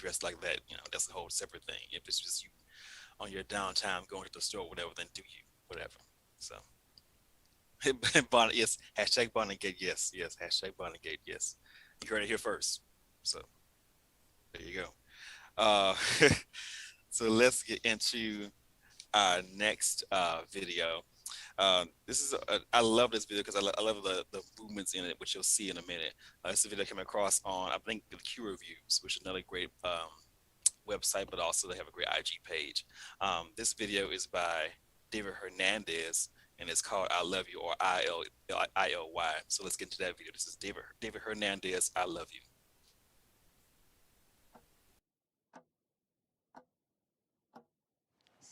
dressed like that, that's a whole separate thing. If it's just you on your downtime going to the store, whatever, then do you, whatever. So, yes, hashtag Bonnegate, yes, hashtag Bonnegate, yes. You heard it here first. So, there you go. So let's get into our next video. This is I love this video because I love the movements in it, which you'll see in a minute. It's a video coming across on, I think, the Q Reviews, which is another great website, but also they have a great IG page. This video is by David Hernandez, and it's called "I Love You" or ILY. So let's get into that video. This is David Hernandez, "I Love You."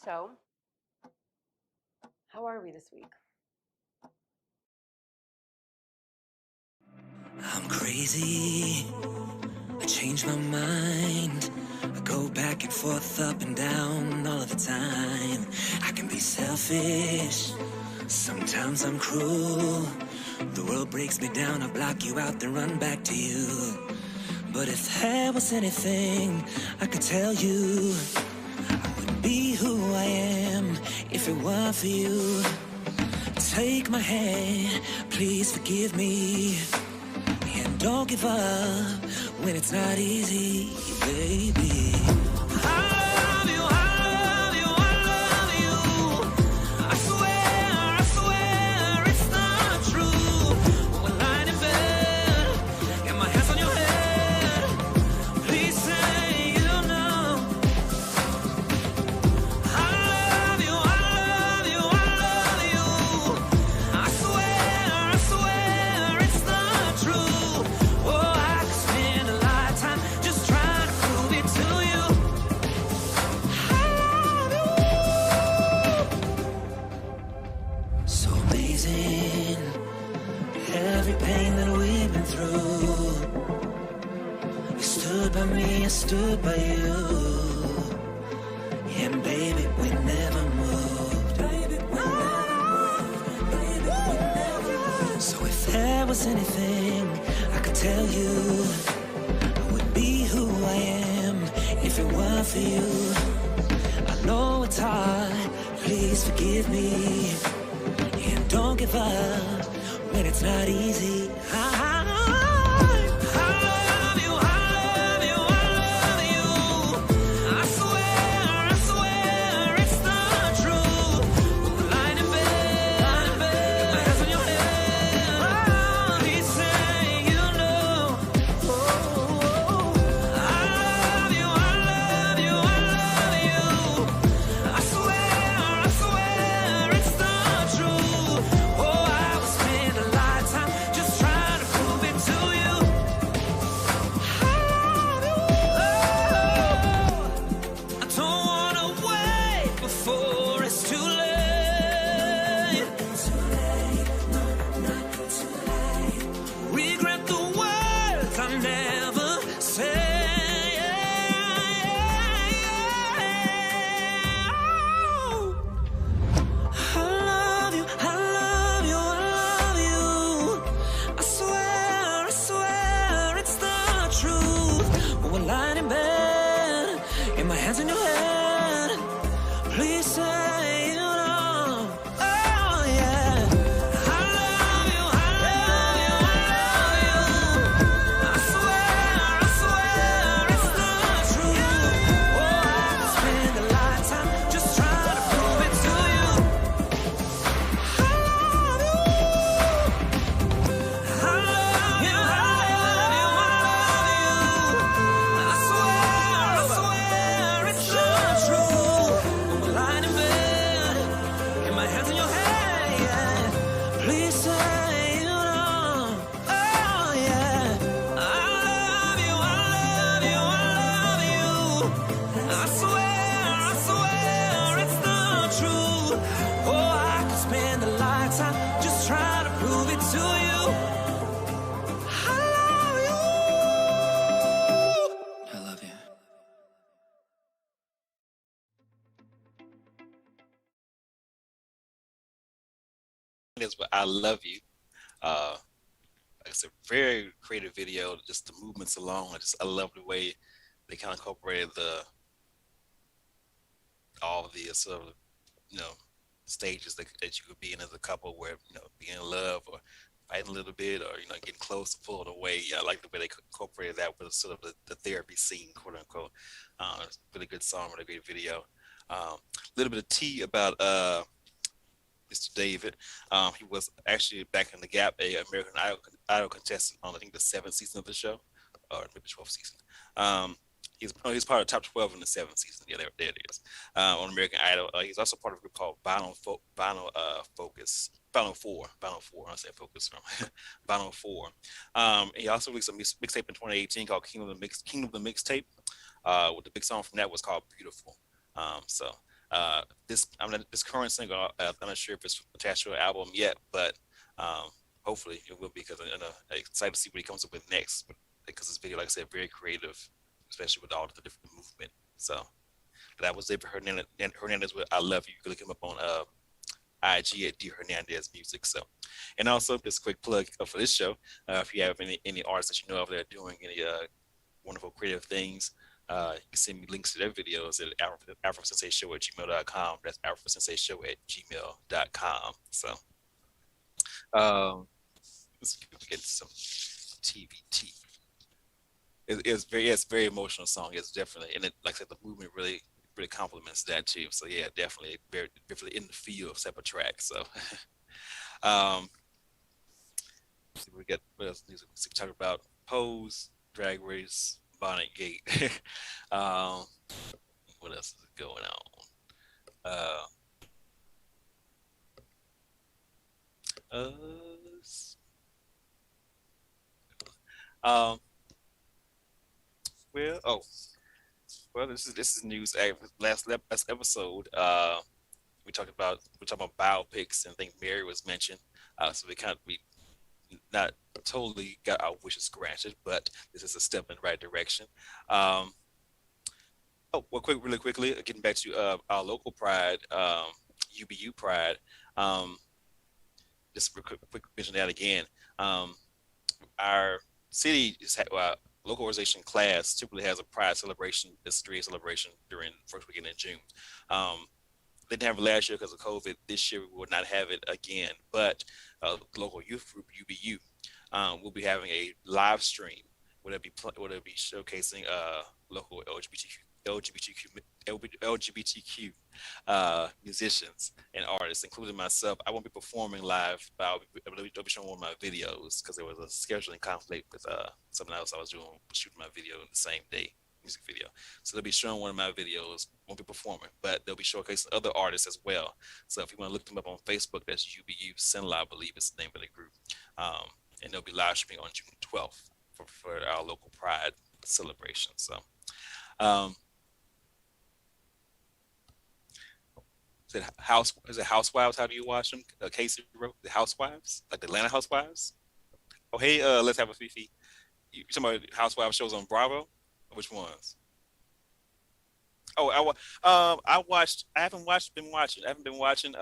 So, how are we this week? I'm crazy, I change my mind, I go back and forth, up and down all of the time. I can be selfish, sometimes I'm cruel. The world breaks me down, I block you out, then run back to you. But if there was anything I could tell you, I wouldn't be who I am if it weren't for you. Take my hand, please forgive me. And don't give up when it's not easy, baby. I love you, I love you, I love you. I swear it's not true. We're lying in bed, got my hands on your head. Please say you know. I love you, I love you, I love you. I swear it's not true. Oh, I could spend a lifetime just trying to prove it to you. I love you. So amazing, every pain that we've been through. You stood by me, I stood by you. And baby, we never moved. Baby, we never moved. Baby, we never moved. So if there was anything I could tell you, I would be who I am if it weren't for you. I know it's hard, please forgive me. And don't give up when it's not easy. I love you, I love you, I love you. I swear it's not true. We're lying in bed, got my hands on your head. Please say you know. I love you, I love you, I love you. I swear it's not true. Oh, I would spend a lifetime just trying to prove it to you. I don't wanna wait before it's too late. Regret the words I never say. I love you, I love you, I love you. I swear it's the truth. When we're lying in bed, in my hands in your head, please say you know. Oh yeah. I love you, I love you, I love you. I swear it's the truth. Oh, I could spend a lifetime just trying to prove it to you. I love you, I love you, I swear it's the truth. When we're lying in bed, in my hands in your head, yeah. Please say you know. Oh yeah. I love you, I love you, I love you. I swear it's the truth. Oh, I could spend a lifetime just trying to prove it to you. I love you. I love you. Is what I love you. It's a very creative video. Just the movements alone. I love the way they kind of incorporated all of the sort of, you know, stages that you could be in as a couple, where, you know, being in love or fighting a little bit, or, you know, getting close to pulling away. Yeah, I like the way they incorporated that with sort of the therapy scene, quote unquote. It's a really good song, really great video. A little bit of tea about Mr. David. He was actually back in the Gap, a American Idol contestant on, I think, the 7th season of the show, or maybe 12th season. He's part of the top 12 in the 7th season. Yeah, there it is. On American Idol. He's also part of a group called Vinyl 4. I say Focus from Vinyl 4. He also released a mixtape in 2018 called King of the Mixtape. With the big song from that was called Beautiful. This current single, I'm not sure if it's attached to an album yet, but hopefully it will be, because I'm excited to see what he comes up with next. Because this video, like I said, very creative, especially with all the different movement. So that was David Hernandez with I Love You. You can look him up on IG at D Hernandez Music. So, and also just a quick plug for this show. If you have any artists that you know of that are doing any wonderful creative things, you can send me links to their videos at AfroSenseiShow@gmail.com. That's AfroSenseiShow@gmail.com. So, let's get some TBT. It's very emotional song. It's definitely, and it, like I said, the movement really complements that too. So yeah, definitely in the feel of separate tracks. So we got what else music we talk about? Pose, Drag Race, Bonnet Gate. What else is going on? Well, this is news. Last episode, we're talking about biopics, and I think Mary was mentioned. So we not totally got our wishes granted, but this is a step in the right direction. Really quickly, getting back to our local pride, UBU Pride. Just quick mention that again. Our city is local organization class typically has a pride celebration, this 3-day celebration during the first weekend in June. They didn't have it last year because of COVID. This year we will not have it again, but local youth group UBU will be having a live stream where they'll be showcasing local LGBTQ musicians and artists, including myself. I won't be performing live, but I'll be showing one of my videos because there was a scheduling conflict with something else I was doing, shooting my video in the same day, music video. So they'll be showing one of my videos, won't be performing, but they'll be showcasing other artists as well. So if you want to look them up on Facebook, that's UBU Sinla, I believe is the name of the group. And they'll be live streaming on June 12th for our local Pride celebration. So is it Housewives? How do you watch them? Casey wrote the Housewives, like the Atlanta Housewives. Oh, hey, let's have a Fifi. You talking about Housewives shows on Bravo? Which ones? Oh, I haven't been watching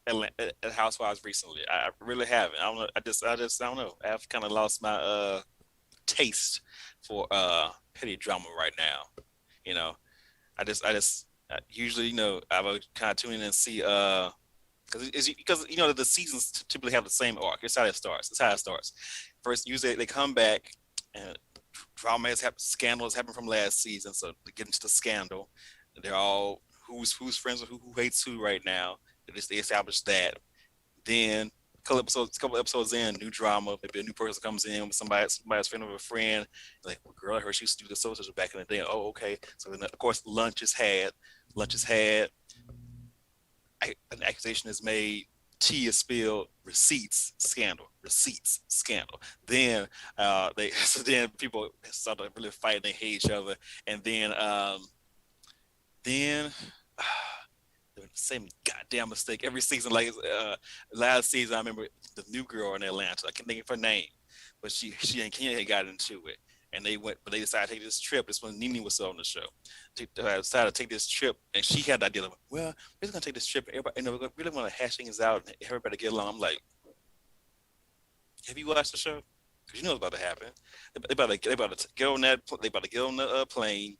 Atlanta Housewives recently. I really haven't. I don't know. I just don't know. I have kind of lost my taste for petty drama right now. You know, I usually, you know, I would kind of tune in and see because you know the seasons typically have the same arc. It's how it starts. First, usually they come back and drama has happened, scandals happen from last season, so they get into the scandal. They're all who's friends with who hates who right now. They establish that. Then a couple episodes in, new drama. Maybe a new person comes in with somebody's friend of a friend. Like, well, girl, I heard she used to do the social back in the day. Oh, okay. So then, of course, lunch is had. An accusation is made. Tea is spilled. Receipts scandal. Then then people start to really fight and they hate each other. And then the same goddamn mistake every season. Like last season, I remember the new girl in Atlanta. I can't think of her name, but she and Kenya got into it, and they decided to take this trip. This when Nene was still on the show. Decided to take this trip, and she had the idea of, well, we're just gonna take this trip. Everybody, you know, we really want to hash things out and everybody get along. I'm like, have you watched the show? because you know what's about to happen. They about to get on they about to get on the plane,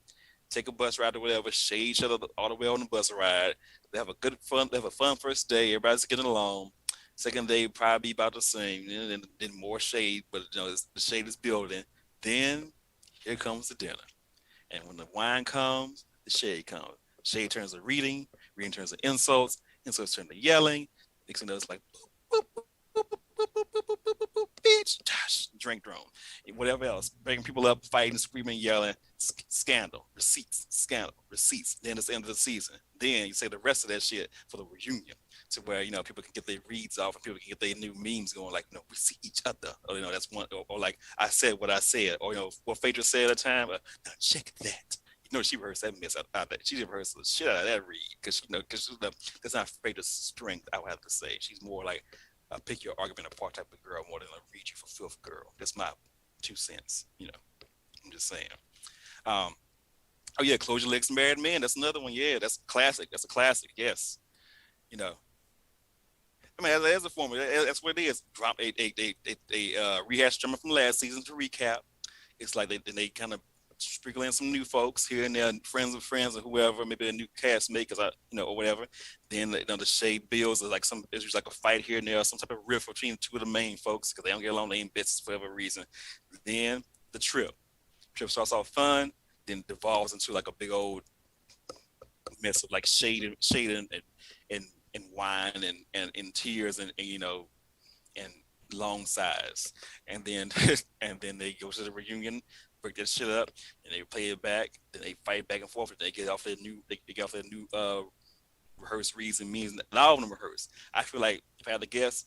take a bus ride or whatever, shade each other all the way on the bus ride. They have a good fun. They have a fun first day. Everybody's getting along. Second day probably about the same. Then more shade, but the shade is building. Then here comes the dinner, and when the wine comes, the shade comes. Shade turns to reading. Reading turns to insults. Insults turn to yelling. Next thing you know, it's like boop, boop, boop, boop, boop, boop, boop, boop, boop, boop, bitch, drink drone, whatever else, breaking people up, fighting, screaming, yelling, scandal, receipts. Then it's the end of the season. Then you say the rest of that shit for the reunion, to where people can get their reads off and people can get their new memes going, like, we see each other, or that's one, or like I said what I said, or what Phaedra said at the time. Now check that. She rehearsed that mess out that. She rehearsed the shit out of that read because that's not Phaedra's strength. I would have to say she's more like a pick your argument apart type of girl more than a read you for filth girl. That's my 2 cents. I'm just saying. Oh yeah, Close Your Legs, Married Men. That's another one. Yeah, that's classic. That's a classic. Yes. I mean, as a formula, that's what it is. Drop a rehash drummer from last season to recap. It's like they kind of sprinkle in some new folks here and there, friends of friends or whoever, maybe a new castmate, or whatever. Then the shade builds. There's usually like a fight here and there, some type of rift between 2 of the main folks because they don't get along. They ain't bitches for whatever reason. Then the trip starts off fun, then devolves into like a big old mess of like shade and wine and tears and long sighs, and then they go to the reunion, break that shit up, and they play it back. Then they fight back and forth, and they get off their new rehearsed reads and means. Not all of them rehearsed. I feel like if I had to guess,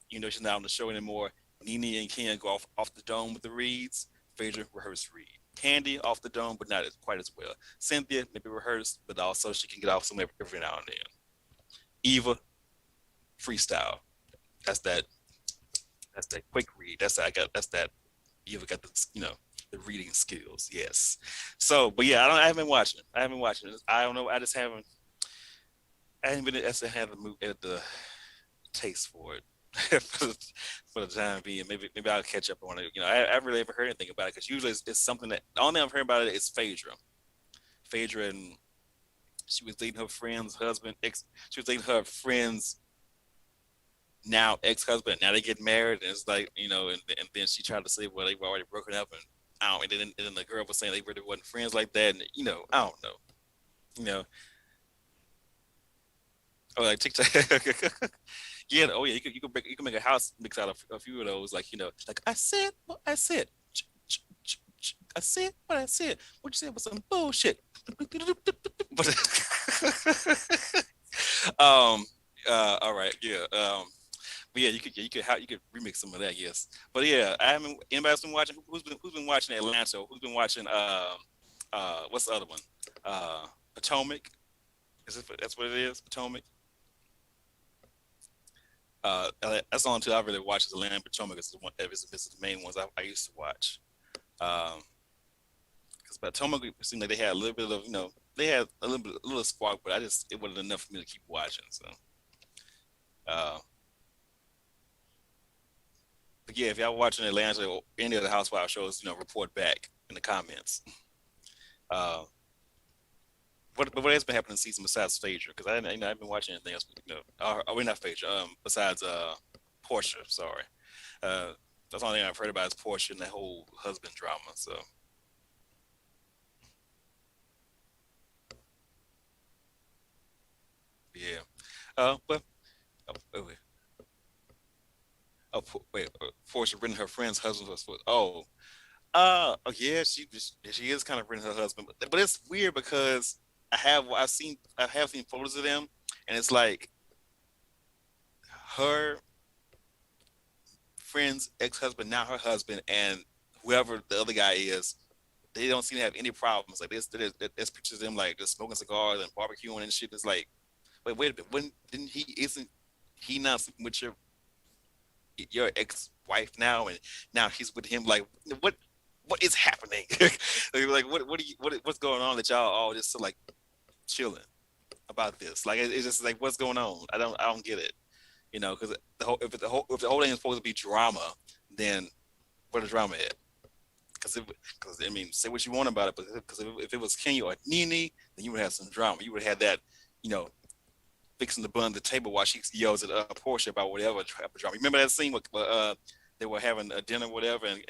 she's not on the show anymore. Nene and Ken go off the dome with the reads. Phaedra rehearsed read. Candy off the dome, but not quite as well. Cynthia maybe rehearsed, but also she can get off some every now and then. Eva, freestyle. That's that quick read. That's that Eva got the reading skills. Yes. So, but yeah, I haven't been watching it. I don't know. I haven't been at the taste for it for the time being. Maybe I'll catch up on it. I really haven't heard anything about it because usually it's something that the only thing I've heard about it is Phaedra, and she was dating her friend's husband. She was dating her friend's now ex-husband. Now they get married, and it's like and then she tried to say, well, they've already broken up, and and then the girl was saying they really wasn't friends like that, and I don't know, Oh, like TikTok. Yeah. Oh yeah. You can make a house mix out of a few of those. Like like I said what I said. I said what I said. What you said was some bullshit. But all right. Yeah. But yeah, you could remix some of that. Yes. But yeah, I haven't. Anybody's been watching? Who's been watching Atlanta? Who's been watching? What's the other one? Potomac. That's what it is? Potomac. That's the only two I really watch is Atlanta and Potomac. It's the main ones I used to watch. Because Potomac, it seemed like they had a little bit of they had a little spark, but it wasn't enough for me to keep watching. So, but yeah, if y'all watching Atlanta or any of the Housewives shows, report back in the comments. What has been happening this season besides Phaedra? Because I've been watching anything else. We're not Phaedra. Besides Portia, sorry. That's the only thing I've heard about is Portia and that whole husband drama. So. Yeah. But wait. Portia renting her friend's husband was yeah, she is kind of renting her husband, but it's weird because I have seen photos of them, and it's like her friend's ex-husband, now her husband, and whoever the other guy is, they don't seem to have any problems. Like there's pictures of them like just smoking cigars and barbecuing and shit. It's like, wait a minute, when didn't isn't he not sleeping with your ex-wife now, and now he's with him? Like what is happening? Like what's going on that y'all all just so like chilling about this? Like it's just like, what's going on? I don't get it. Because if the whole thing is supposed to be drama, then where the drama at? Because I mean, say what you want about it, but because if it was Kenya or Nene, then you would have some drama. You would have that, you know, fixing the bun at the table while she yells at Portia about whatever type of drama. Remember that scene where they were having a dinner, or whatever, and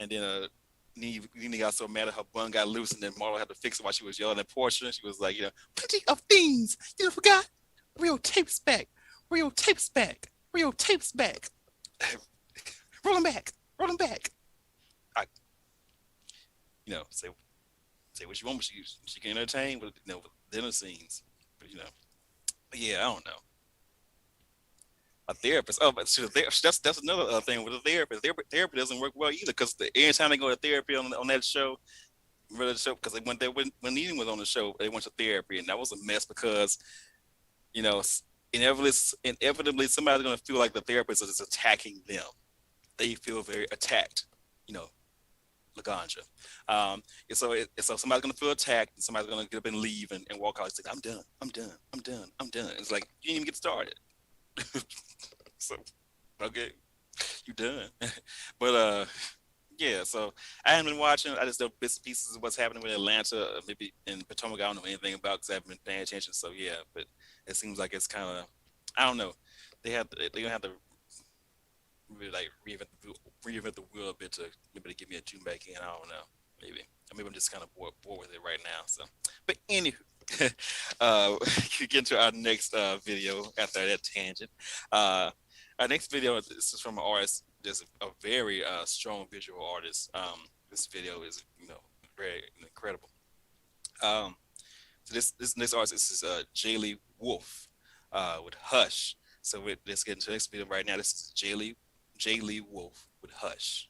and then Nene got so mad that her bun got loose, and then Marlo had to fix it while she was yelling at Portia. She was like, you know, plenty of things you forgot. Real tapes back. Real tapes back. Real tapes back. Roll them back. Roll them back. You know, say what you want, but she can entertain with, you know, with dinner scenes. But, you know, yeah, I don't know. A therapist. Oh, but that's another thing with a therapist. Therapy doesn't work well either, because every time they go to therapy on that show, remember the show, because when Nene was on the show, they went to therapy, and that was a mess because, you know, inevitably somebody's going to feel like the therapist is attacking them. They feel very attacked, you know. Laganja. So somebody's gonna feel attacked, and somebody's gonna get up and leave and walk out and say, I'm done. It's like, you didn't even get started. So, okay, you done. But yeah, so I haven't been watching. I just know bits and pieces of what's happening with Atlanta, maybe in Potomac. I don't know anything about because I haven't been paying attention. So yeah, but it seems like it's kind of, I don't know. They're gonna have to really like reinvent the wheel a bit to maybe to get me a tune back in. I don't know, maybe I'm just kind of bored with it right now. So, but anywho, get into our next video after that tangent. Our next video is from an artist. There's a very strong visual artist. This video is, you know, very incredible. So this next artist is Jaylee Wolf with Hush. So let's get into the next video right now. This is Jaylee Wolf with Hush.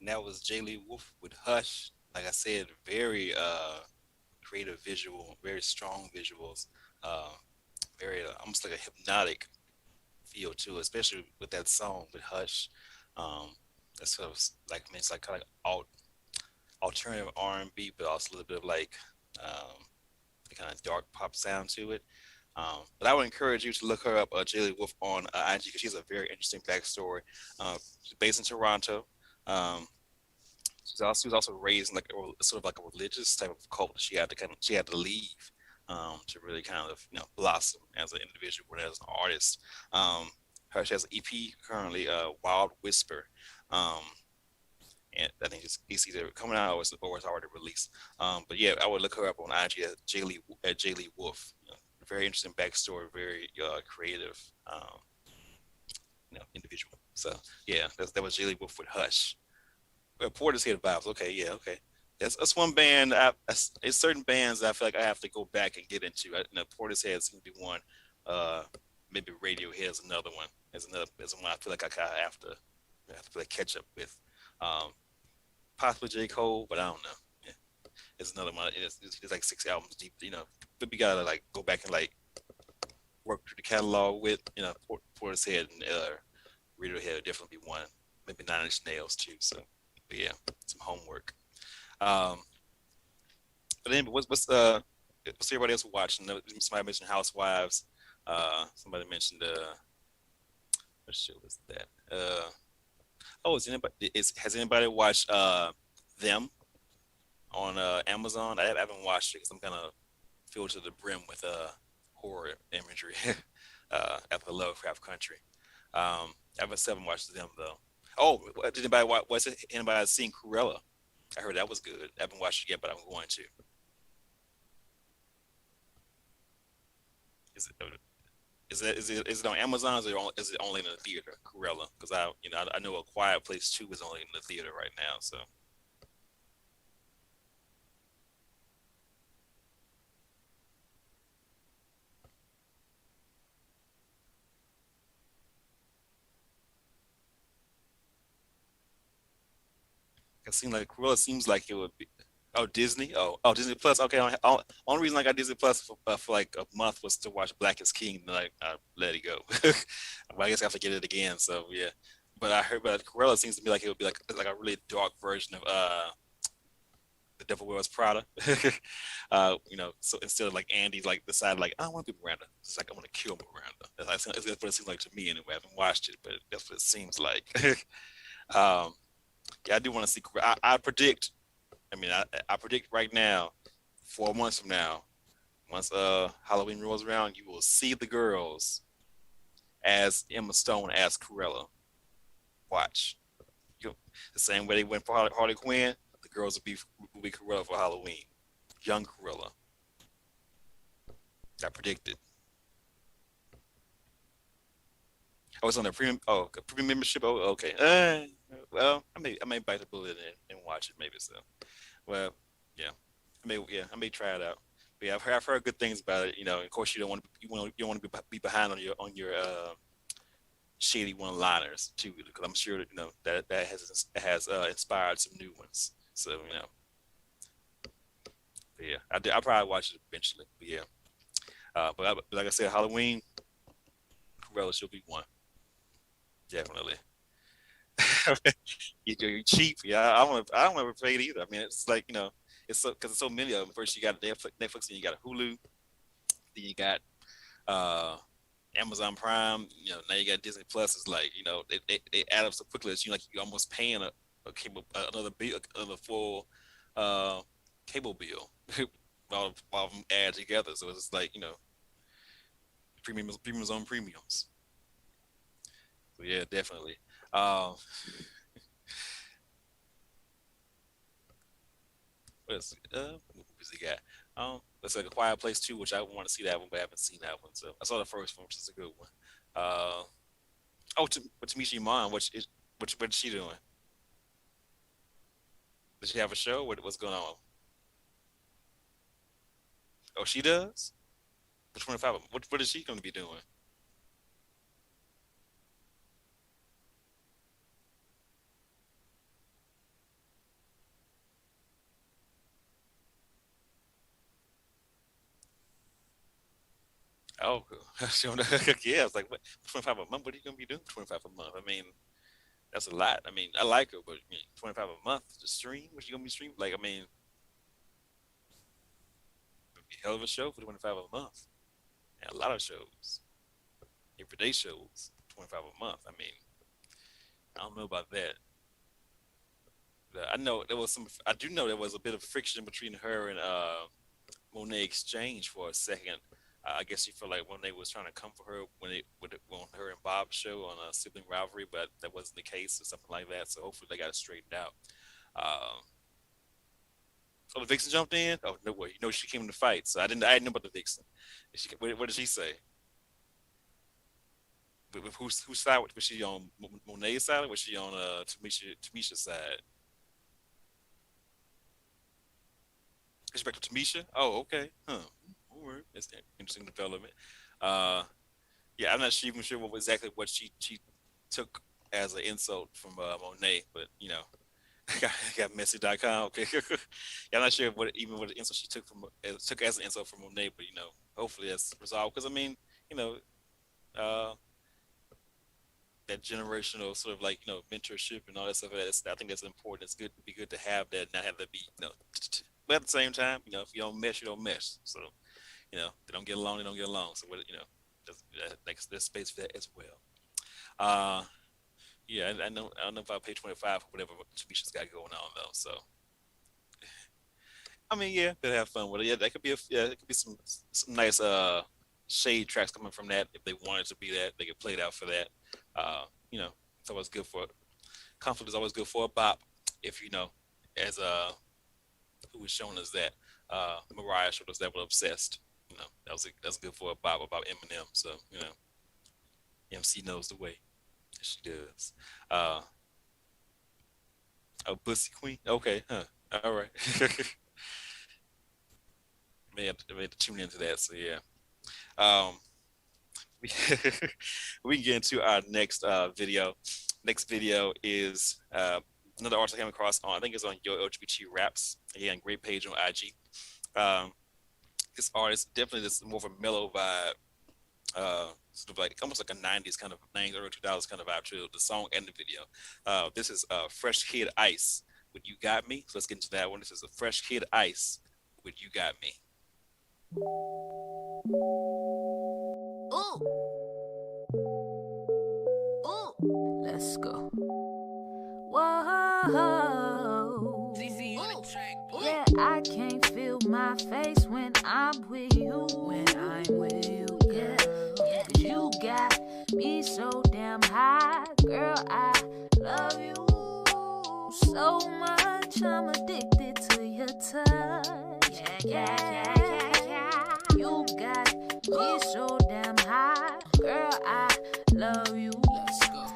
and that was Jay Lee Wolf with Hush. Like I said, very creative visual, very strong visuals, uh, very almost like a hypnotic feel to it, especially with that song with Hush. Um, that's sort of like I mean, it's like kind of alternative R&B, but also a little bit of like um, the kind of dark pop sound to it. But I would encourage you to look her up, Jaylee Wolf, on IG because she has a very interesting backstory. She's based in Toronto. Um, she was also raised in like sort of like a religious type of cult. She had to leave to really kind of blossom as an individual and as an artist. She has an EP currently, Wild Whisper. Um, and I think it's either coming out or it's already released. But yeah, I would look her up on IG at Jaylee Wolf. Very interesting backstory, very creative, individual. So yeah, that was Jaylee Wolf with Hush. Portishead vibes. Okay, yeah, okay. That's one band. It's certain bands that I feel like I have to go back and get into. Portishead seems to be one. Maybe Radiohead is another one. Is one I feel like I have to play catch up with. Possibly J. Cole, but I don't know. Yeah. It's another one. It's like 6 albums deep. But we gotta like go back and like work through the catalog with. Portishead and Radiohead would definitely be one. Maybe Nine Inch Nails too. So, but yeah, some homework. But then, what's everybody else watching? Somebody mentioned Housewives. Somebody mentioned what show was that? Has anybody watched Them on Amazon? I haven't watched it because I'm kind of filled to the brim with horror imagery after Lovecraft Country. I haven't watched Them though. Oh, did anybody watch? Anybody seen Cruella? I heard that was good. I haven't watched it yet, but I'm going to. Is it on Amazon? Or is it only in the theater? Cruella, because I know A Quiet Place 2 is only in the theater right now. So it seems like Cruella seems like it would be. Oh, Disney. Oh, Disney Plus. Okay. Only reason I got Disney Plus for like a month was to watch Black is King. And I let it go. But I guess I have to get it again. So yeah. But I heard, but Cruella seems to me like it would be like a really dark version of The Devil Wears Prada. So instead of like Andy like decided like I don't want to be Miranda. It's like I want to kill Miranda. That's what it seems like to me anyway. I haven't watched it, but that's what it seems like. Yeah, I do want to see. I predict. I predict right now, 4 months from now, once Halloween rolls around, you will see the girls as Emma Stone as Cruella. Watch. The same way they went for Harley Quinn, the girls will be Cruella for Halloween. Young Cruella. I predicted. Oh, it's on the premium. Oh, premium membership. Oh, okay. Well, I may bite the bullet and watch it. Maybe so. Well, yeah, I may try it out. But yeah, I've heard good things about it. Of course, you don't want to be behind on your shady one-liners too, because I'm sure that has inspired some new ones. So but yeah, I'll probably watch it eventually. But yeah, but like I said, Halloween, Cruella should be one, definitely. You're cheap. Yeah, I don't ever pay it either. It's like it's because it's so many of them. First, you got Netflix, and you got Hulu, then you got Amazon Prime. Now you got Disney Plus. It's like they add up so quickly that you're almost paying a cable another full cable bill all of them add together. So it's like premiums on premiums. So yeah, definitely. What else? What movies he got? It's like A Quiet Place 2, which I want to see that one, but I haven't seen that one. So I saw the first one, which is a good one. Tamisha Iman, what's she doing? Does she have a show? What's going on? Oh, she does. Which one? What is she going to be doing? Oh, yeah. I was like, what? 25 a month? What are you gonna be doing for 25 a month? I mean, that's a lot. I mean, I like her, but I mean, 25 a month to stream? What you gonna be streaming? Like, I mean, it'd be a hell of a show for 25 a month. And a lot of shows, everyday shows, 25 a month. I mean, I don't know about that. I know there was some. I do know there was a bit of friction between her and Monet Exchange for a second. I guess she felt like Monet was trying to come for her when on her and Bob's show on a sibling rivalry, but that wasn't the case or something like that. So hopefully they got it straightened out. Um, oh, the Vixen jumped in. Oh no way! You know she came in the fight, so I didn't know about the Vixen. What did she say? With whose side was she on? Monet's side, or was she on Tamisha's side? Is she back to Tamisha? Oh, okay. Huh. All right. That's an interesting development. Uh, yeah, I'm not even sure exactly what she took as an insult from Monet, but you know, got messy.com. Okay, yeah, I'm not sure what the insult she took as an insult from Monet, but you know, hopefully that's resolved. Because I mean, you know, uh, that generational sort of like mentorship and all that stuff. I think that's important. It's good to be good to have that, not have that be but at the same time, if you don't mesh, you don't mesh. So they don't get along, they don't get along. So what there's space for that as well. Yeah, I don't know if I'll pay 25 for whatever Tamisha's got going on though. So I mean, yeah, they'll have fun with it. Yeah, it could be some nice shade tracks coming from that. If they wanted to be that, they could play it out for that. It's always good for conflict is always good for a bop. If as who was showing us that Mariah showed us that with Obsessed. That's good for a bop about Eminem. So MC knows the way. She does. Bussy Queen. Okay, huh? All right. may have to tune into that. So yeah. We can get into our next video. Next video is another artist I came across on. I think it's on Yo LGBT Raps. Again, great page on IG. This artist definitely this more of a mellow vibe. Sort of like almost like a 90s kind of 90s, early 2000s kind of vibe to the song and the video. This is Fresh Kid Ice with You Got Me. So let's get into that one. This is a Fresh Kid Ice with You Got Me. Ooh. Ooh. Let's go. Whoa. Yeah, I can't feel my face when I'm with you. When I'm with you, yeah. Cause you got me so damn high. Girl, I love you so much. I'm addicted to your touch. Yeah. You got me so damn high. Girl, I love you. Let's go.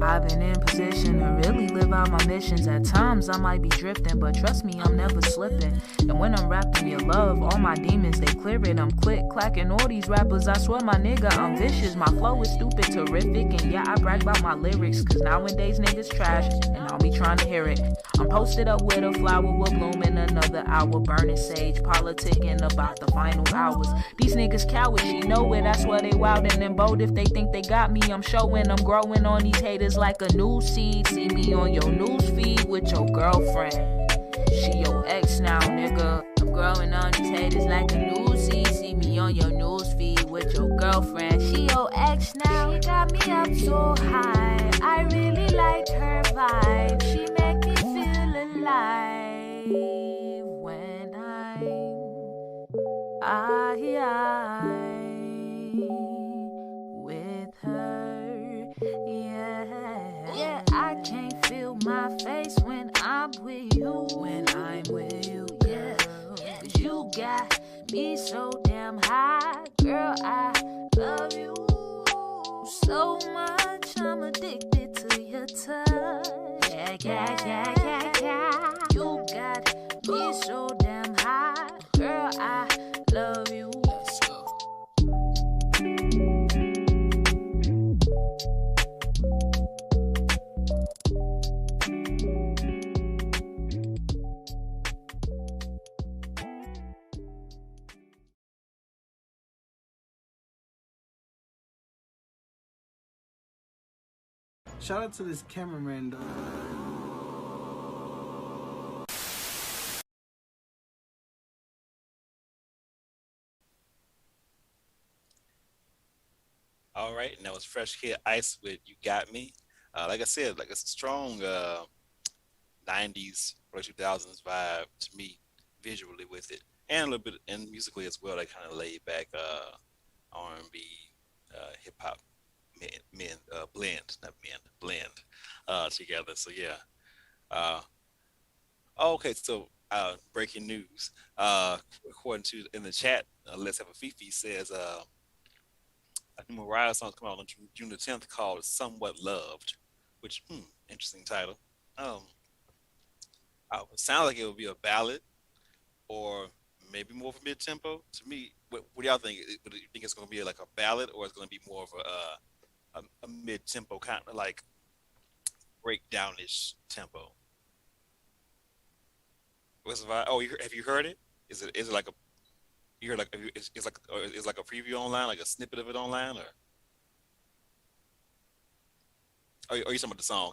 I've been in position to really live out my missions. At times I might be drifting, but trust me, I'm never slipping. And when I'm rapping your love, all my demons, they clear it. I'm clacking all these rappers. I swear, my nigga, I'm vicious. My flow is stupid, terrific. And yeah, I brag about my lyrics, cause nowadays niggas trash, and I'll be trying to hear it. I'm posted up with a flower, will bloom in another hour. Burning sage, politicking about the final hours. These niggas cowards, you know it. I swear they wildin' and bold. If they think they got me, I'm showing. I'm growing on these haters like a new seed. See me on your news feed with your girlfriend. She your ex now, nigga. I'm growing on these haters like a new seed. See me on your news feed with your girlfriend. She your ex now. She got me up so high. I really like her vibe. She make me feel alive when I'm with her. Yeah, I can't feel my face when I'm with you. When I'm with you, yeah. Cause you got me so damn high. Girl, I love you so much. I'm addicted to your touch. Yeah. You got me so damn high. Girl, I love you. Let's go. Shout out to this cameraman though. All right, and that was Fresh Kid Ice with "You Got Me." Like I said, like it's a strong '90s, early 2000s vibe to me, visually with it, and a little bit and musically as well. They kind of laid back R&B, hip hop blend, not men, blend together. So yeah. Okay, so breaking news. According to in the chat, Let's Have a Fifi says a new Mariah song's coming out on June the 10th called "Somewhat Loved," which interesting title. Um, it sounds like it would be a ballad or maybe more of a mid tempo. To me, what do y'all think? Do you think it's going to be like a ballad or it's going to be more of a mid tempo kind of like breakdownish tempo? What's the vibe? Oh, have you heard it? Is it like a you heard like it's like a preview online, like a snippet of it online, or are you talking about the song?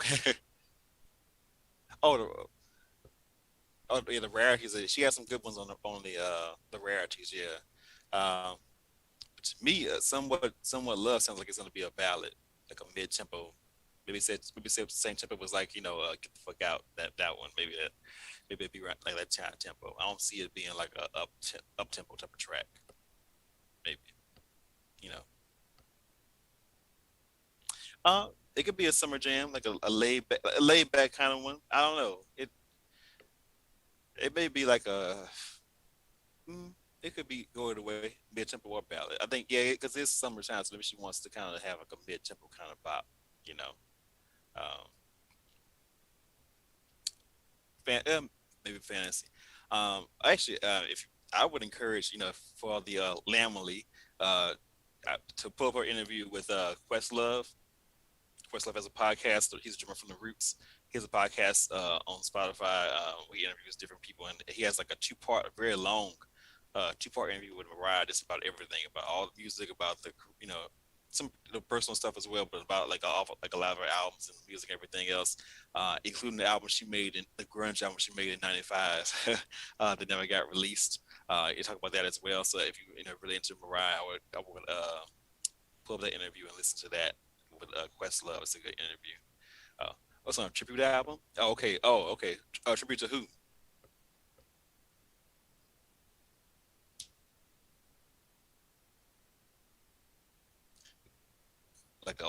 oh, yeah, the rarities. She has some good ones on the rarities. Yeah. To me, somewhat love sounds like it's gonna be a ballad, like a mid tempo. Maybe say the same tempo was like get the fuck out that one. Maybe it'd be right, like that tempo. I don't see it being like a up tempo type of track. Maybe you know. It could be a summer jam, like a laid back kind of one. I don't know. It may be like mm, it could be going away mid tempo or ballad. I think yeah, because it's summertime, so maybe she wants to kind of have like a mid tempo kind of bop, you know. Um, Maybe fantasy. Actually, if I would encourage for the Lamely to pull up her interview with Questlove. Questlove has a podcast. He's a drummer from the Roots. He has a podcast on Spotify where he interviews different people, and he has like a very long two-part interview with Mariah, just about everything, about all the music, about the some personal stuff as well, but about like a lot of her albums and music, and everything else, including the album she made in the grunge album she made in '95 that never got released. You talk about that as well. So if you really into Mariah, I would pull up that interview and listen to that with Questlove. It's a good interview. What's on a tribute album? Oh, okay. Tribute to who? Like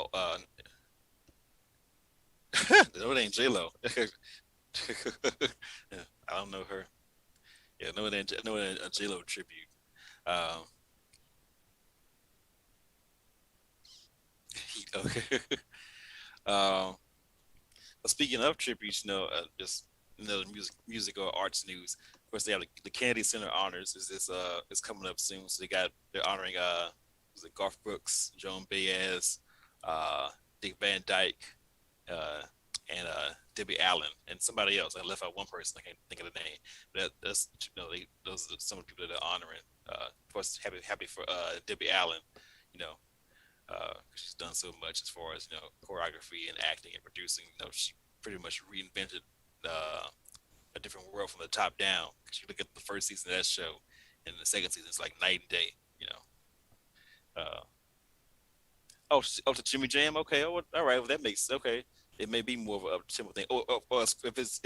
no, it ain't J Lo. Yeah, I don't know her. Yeah, no, it ain't. No, it ain't a J Lo tribute. Um, okay. um, but speaking of tributes, just music or arts news. Of course, they have the Kennedy Center Honors is coming up soon. So they're honoring was it Garth Brooks, Joan Baez, Dick Van Dyke, uh, and Debbie Allen, and somebody else. I left out one person. I can't think of the name. But that's those are some of the people that are honoring. Of course, happy for Debbie Allen. You know, she's done so much as far as choreography and acting and producing. She pretty much reinvented a different world from the top down. Because you look at the first season of that show, and the second season, it's like night and day. Uh, to Jimmy Jam. Okay, all right. Well, that makes okay. It may be more of a simple thing. Or if it's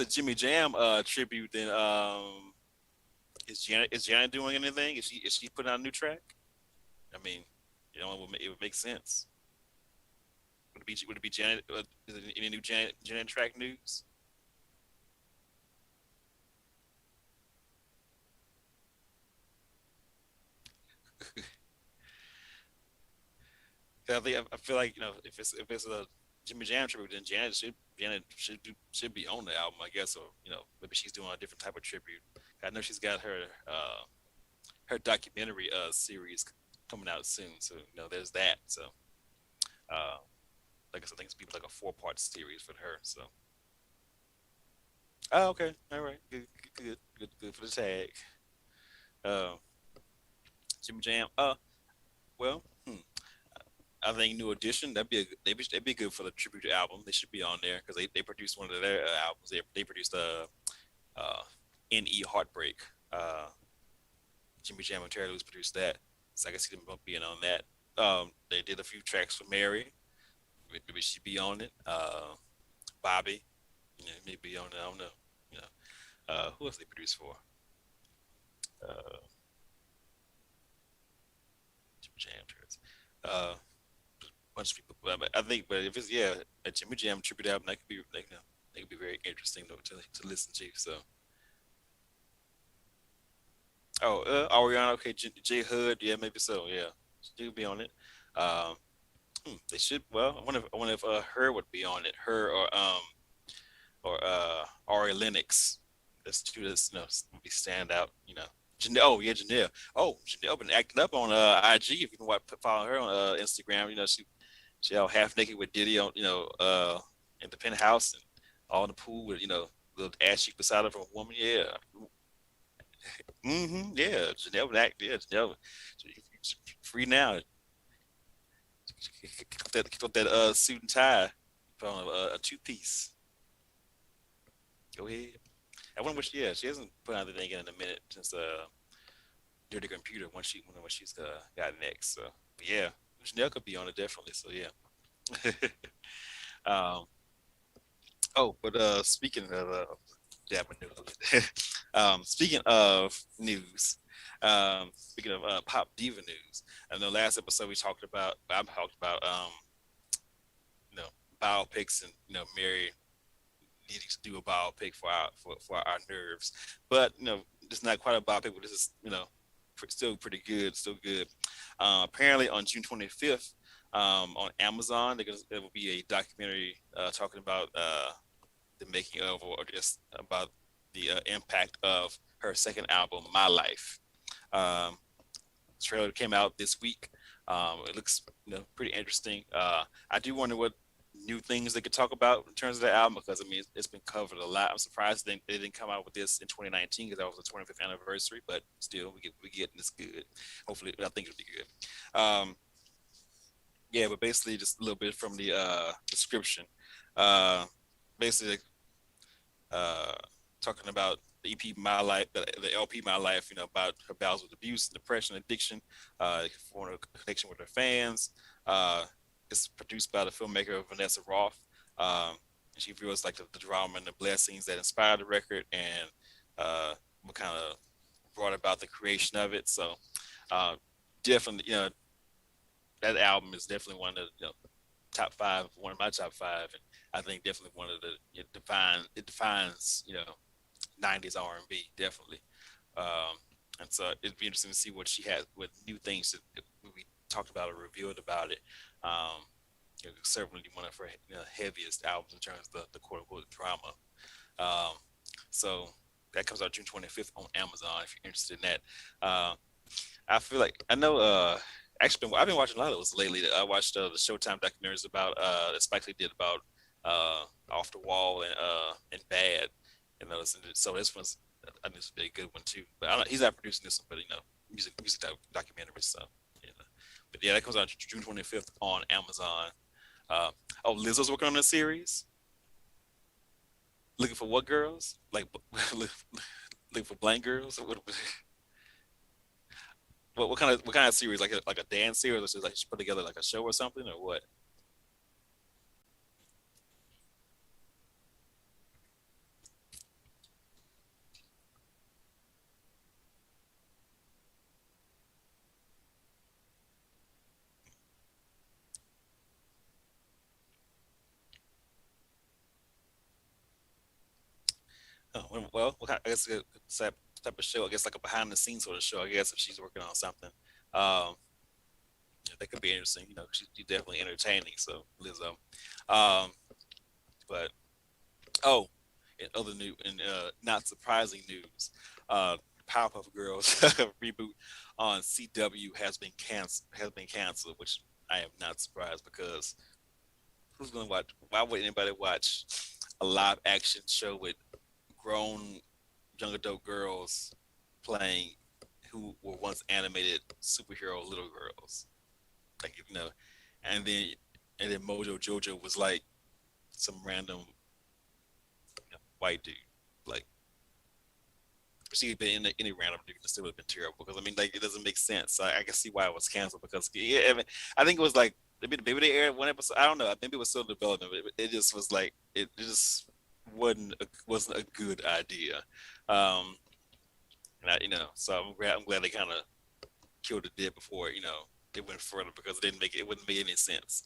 a Jimmy Jam tribute, then is Janet doing anything? Is she putting out a new track? I mean, it would make sense. Would it be Janet? Is there any new Janet track news? I feel like if it's a Jimmy Jam tribute, then Janet should be on the album, I guess, or maybe she's doing a different type of tribute. I know she's got her documentary series coming out soon, so there's that. So like I said, I think it's be like a 4-part series for her. So okay, all right, good for the tag. Uh, Jimmy Jam. Well. I think New Edition they'd be good for the tribute album. They should be on there because they produced one of their albums. They produced uh N.E. Heartbreak. Jimmy Jam and Terry Lewis produced that, so I can see them both being on that. They did a few tracks for Mary. Maybe she'd be on it. Bobby, maybe on it. I don't know. You know, who else they produced for? Uh, Jimmy Jam, bunch of people. But I think, but if it's a Jimmy Jam tribute album, that could be that could be very interesting though to listen to. So, Ariana, okay, J Hood, yeah, maybe so, yeah, she'll be on it. Um, they should. Well, I wonder if her would be on it. Her or Ari Lennox. That's two that's would be stand out. Janelle. Oh yeah, Janelle. Oh, Janelle been acting up on IG. If you can follow her on Instagram, she all half naked with Diddy on in the penthouse and all in the pool with little ass cheek beside her from a woman. Yeah. Yeah, Janelle been act. Yeah, Janelle. She's free now. Kick up that suit and tie. Put on a two piece. Go ahead. I wonder what she hasn't put out anything in a minute since Dirty Computer when she's got next. So but yeah, Janelle could be on it definitely. So yeah. um. Oh, but speaking of news, speaking of news, speaking of pop diva news, in the last episode I talked about biopics and Mary needing to do a biopic for our nerves, but it's not quite a biopic, but this is still pretty good, still good. Apparently on June 25th, on Amazon, there will be a documentary talking about the making of, or just about the impact of her second album, My Life. Trailer came out this week. It looks pretty interesting. I do wonder what new things they could talk about in terms of the album, because it's been covered a lot. I'm surprised they didn't come out with this in 2019 because that was the 25th anniversary, but still we get this good. Hopefully, I think it'll be good. Yeah, but basically just a little bit from the description. Basically talking about the EP My Life, the LP My Life, about her battles with abuse, depression, addiction, for a connection with her fans. It's produced by the filmmaker Vanessa Roth. And she reveals like the drama and the blessings that inspired the record and what kind of brought about the creation of it. So definitely, that album is definitely one of the top five, one of my top five, and I think definitely one of the it defines 90s R&B definitely. And so it'd be interesting to see what she has, what new things that we talked about or revealed about it. Certainly one of her heaviest albums in terms of the quote unquote drama. So that comes out June 25th on Amazon if you're interested in that. I feel like I know. Actually, I've been watching a lot of those lately. I watched the Showtime documentaries about that Spike Lee did about Off the Wall and Bad, and those. So this one's I think it's a good one too. But he's not producing this one, but music documentary. So but yeah, that comes out June 25th on Amazon. Lizzo's working on a series. Looking for what girls? Like looking for blank girls? What kind of series? Like a dance series, or just like she put together like a show or something, or what? Well, I guess it's that type of show. I guess like a behind the scenes sort of show. I guess if she's working on something, that could be interesting. She's definitely entertaining. So Lizzo, but in other new and not surprising news, Powerpuff Girls reboot on CW has been canceled, which I am not surprised because who's going to watch? Why would anybody watch a live action show with grown young adult girls playing who were once animated superhero little girls? Like and then Mojo Jojo was like some random white dude. Like, she had been in any random dude, it still would have been terrible. Because I mean, like, it doesn't make sense. I can see why it was canceled because I mean, I think it was like maybe they aired one episode. I don't know. Maybe it was still developing, but it just was like it just wasn't a good idea. And so I'm glad they kind of killed it dead before it went further because it wouldn't make any sense.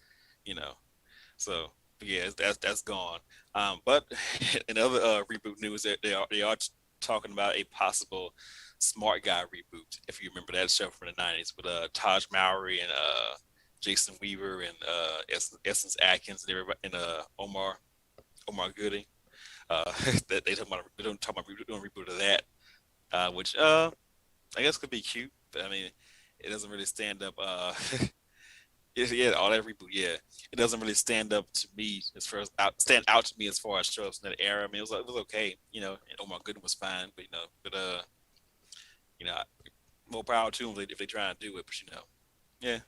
So yeah, that's gone. But in other reboot news, they are talking about a possible Smart Guy reboot. If you remember that show from the '90s with Taj Mowry and Jason Weaver and Essence Atkins and everybody and Omar Gooding. That they don't talk about doing a reboot of that, which I guess could be cute, but I mean, it doesn't really stand up. Yeah, all that reboot, yeah, it doesn't really stand up to me as far as stand out to me as far as shows in that era. I mean, it was okay, and Omar Gooding was fine, but more power to them if they try and do it, but yeah.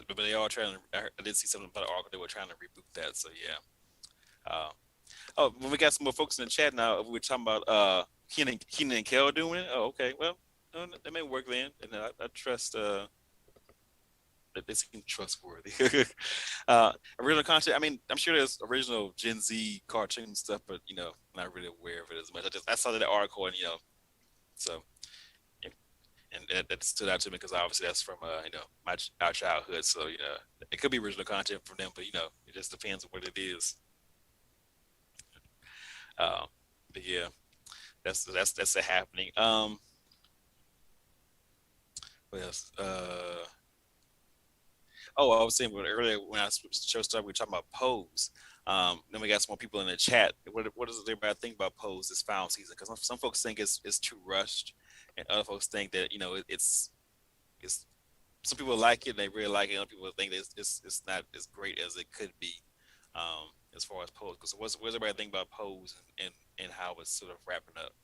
But they are trying to. I did see something about the article. They were trying to reboot that. So yeah. When we got some more folks in the chat now, we were talking about Keenan and Kel doing it. Oh, okay. Well, that may work then, and I trust that they seem trustworthy. Original content. I mean, I'm sure there's original Gen Z cartoon stuff, but not really aware of it as much. I saw that article, and so. And that stood out to me because obviously that's from our childhood. So it could be original content from them, but it just depends on what it is. But yeah, that's happening. What else? I was saying earlier when I show started, we were talking about Pose. Then we got some more people in the chat. What does everybody think about Pose this final season? Because some folks think it's too rushed, and other folks think that it's some people like it and they really like it. Other people think that it's not as great as it could be, as far as Pose. Because what's everybody think about Pose and how it's sort of wrapping up?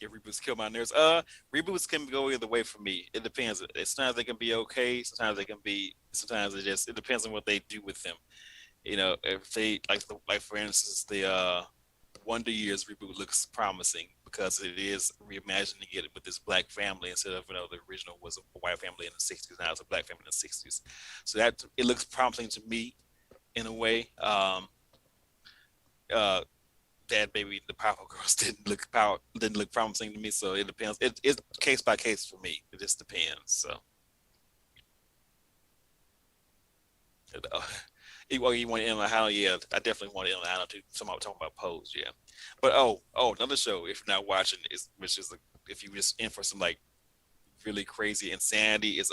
Yeah, reboots kill my nerves. Reboots can go either way for me. It depends. Sometimes they can be okay. Sometimes it depends on what they do with them. If they like for instance, the Wonder Years reboot looks promising because it is reimagining it with this black family instead of the original was a white family in the '60s. Now it's a black family in the '60s. So that it looks promising to me in a way. That maybe the Powerpuff Girls didn't look promising to me, so it depends. It's case by case for me. It just depends. So, you want to end on how? Yeah, I definitely want to end on how to talking about Pose. Yeah, but another show if you're not watching is if you just in for some like really crazy insanity is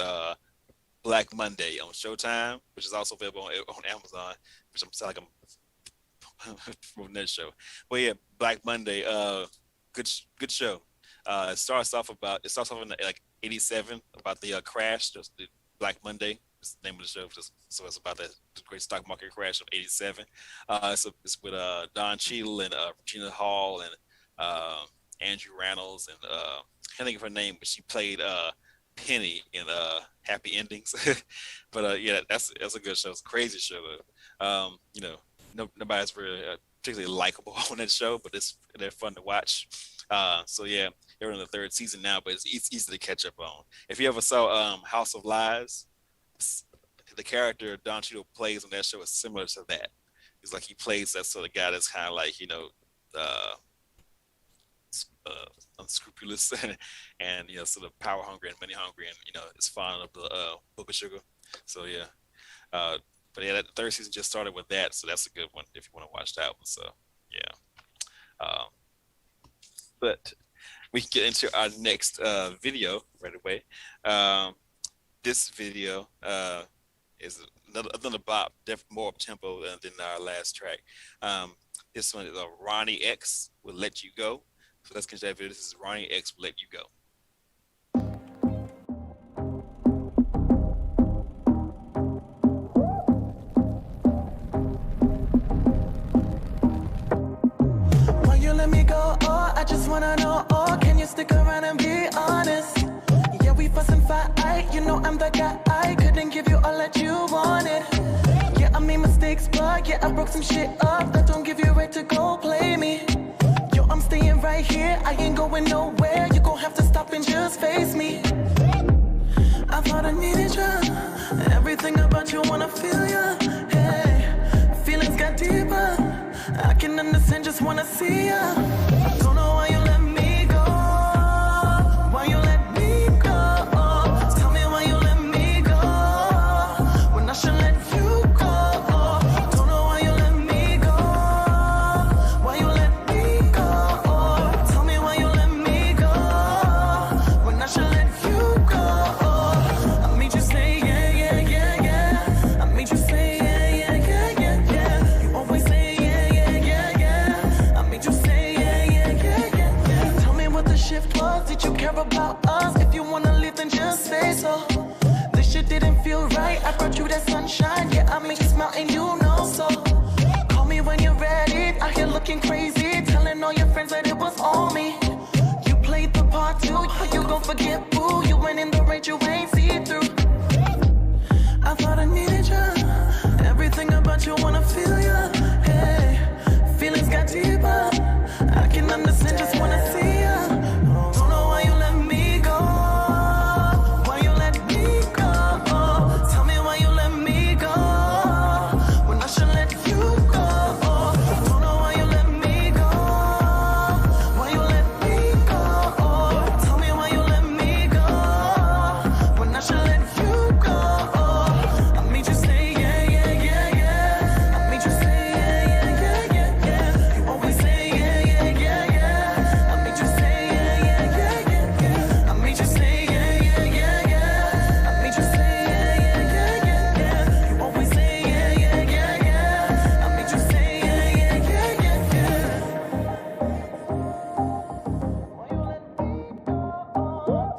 Black Monday on Showtime, which is also available on Amazon. Which I'm sound like I'm from that show. Well, yeah, Black Monday, good show. It starts off in like '87 about the crash, just the Black Monday. It's the name of the show. So it's about the great stock market crash of '87. It's with Don Cheadle and Regina Hall and Andrew Reynolds and I can't think of her name, but she played Penny in Happy Endings. But yeah, that's a good show. It's a crazy show. Nobody's really particularly likable on that show, but they're fun to watch. So yeah, they're in the third season now, but it's easy to catch up on. If you ever saw House of Lies, the character Don Cheadle plays on that show is similar to that. It's like he plays that sort of guy that's kind of like unscrupulous and sort of power hungry and money hungry, and is fond of the book of sugar. So yeah. But yeah, that third season just started with that, so that's a good one if you want to watch that one. So yeah, but we can get into our next video right away. This video is another bop, definitely more up tempo than our last track. This one is Ronnie X Will Let You Go. So let's get that video. This is Ronnie X Will Let You Go. Why you let me go? Oh, I just wanna know, oh, can you stick around and be honest? Yeah, we fuss and fight, you know I'm the guy. I couldn't give you all that you wanted. Yeah, I made mistakes, but yeah, I broke some shit up. That don't give you right to go play me. Yo, I'm staying right here, I ain't going nowhere. You gon' have to stop and just face me. I thought I needed you. Everything about you wanna feel ya. Hey, feelings got deeper. I can understand, just wanna see ya. Don't know why you let me go. Why you let me go? Tell me why you let me go when I should let you go. Don't know why you let me go. Why you let me go? Tell me why you let me go when I should let you go. I made you say yeah, yeah, yeah, yeah. I made you say yeah, yeah, yeah, yeah, yeah. You always say yeah, yeah, yeah, yeah. I made you say yeah, yeah, yeah, yeah, yeah. Tell me what the shift was. Did you care about us? If you wanna leave, then just say so. This shit didn't feel right. I brought you that sunshine. Yeah, I made you smile and you know so. Call me when you're ready. Out here looking crazy, telling all your friends that it was all me. You played the part too. How you gon' forget, boo? You went in the rage, you ain't see through. I thought I needed you. Everything about you wanna feel ya. Hey, feelings got deeper. I can understand, just wanna see ya. Don't know why you let me go. Why you let me go? Tell me why you let me go when I should let you go. Don't know why you let me go. Why you let me go? Tell me why you let me go when I should let you go. I made you say yeah, yeah, yeah, yeah. I made you say yeah, yeah, yeah, yeah, yeah. You always say yeah, yeah, yeah, yeah. I made you say yeah, yeah, yeah, yeah, yeah. I made you say yeah, yeah, yeah, yeah. I made you say yeah, yeah, yeah, yeah, yeah. You always say yeah, yeah, yeah, yeah. I made you say yeah, yeah, yeah, yeah, yeah. Why you let me go?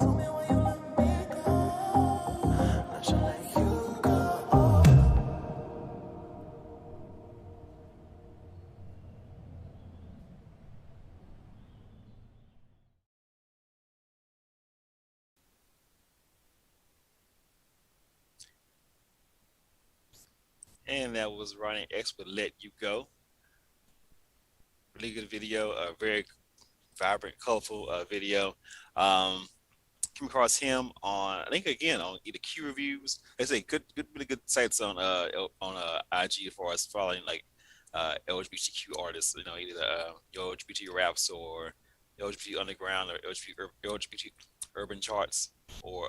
Tell me why you let me go. I should let you go. And that was Ronnie X with Let You Go. Really good video, a very vibrant, colorful video. Came across him on, I think again on either Q reviews. They say really good sites on IG as far as following like LGBTQ artists. You know, either LGBT raps or LGBT underground or LGBT urban charts or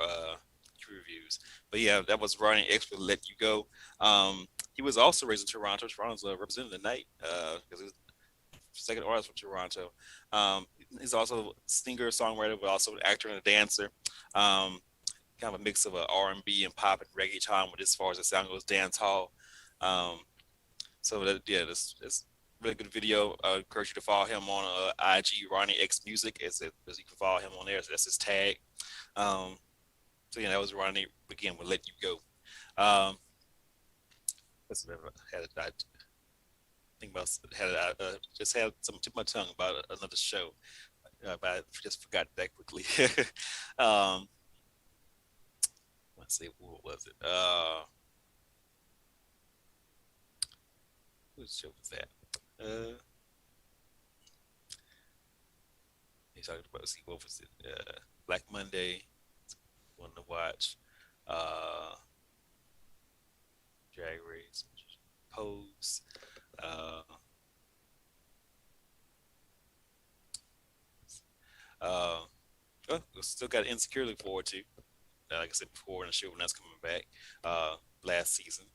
Q reviews. But yeah, that was Ronnie X with Let You Go. He was also raised in Toronto. Toronto's representing tonight because he was second artist from Toronto. He's also a singer, songwriter, but also an actor and a dancer. Kind of a mix of R&B and pop and reggaeton, with as far as the sound goes, dance hall. So that, yeah, this really good video. I encourage you to follow him on IG, Ronnie X Music, as you can follow him on there. So that's his tag. So yeah, that was Ronnie again with Let You Go. Just had some tip of my tongue about another show, but I just forgot that quickly. Let's see, what was it? Whose show was that? He's talking about, see, what was it? Black Monday, one to watch. Drag Race, Pose. Still got Insecure to look forward to. Like I said before, in the show when that's coming back last season.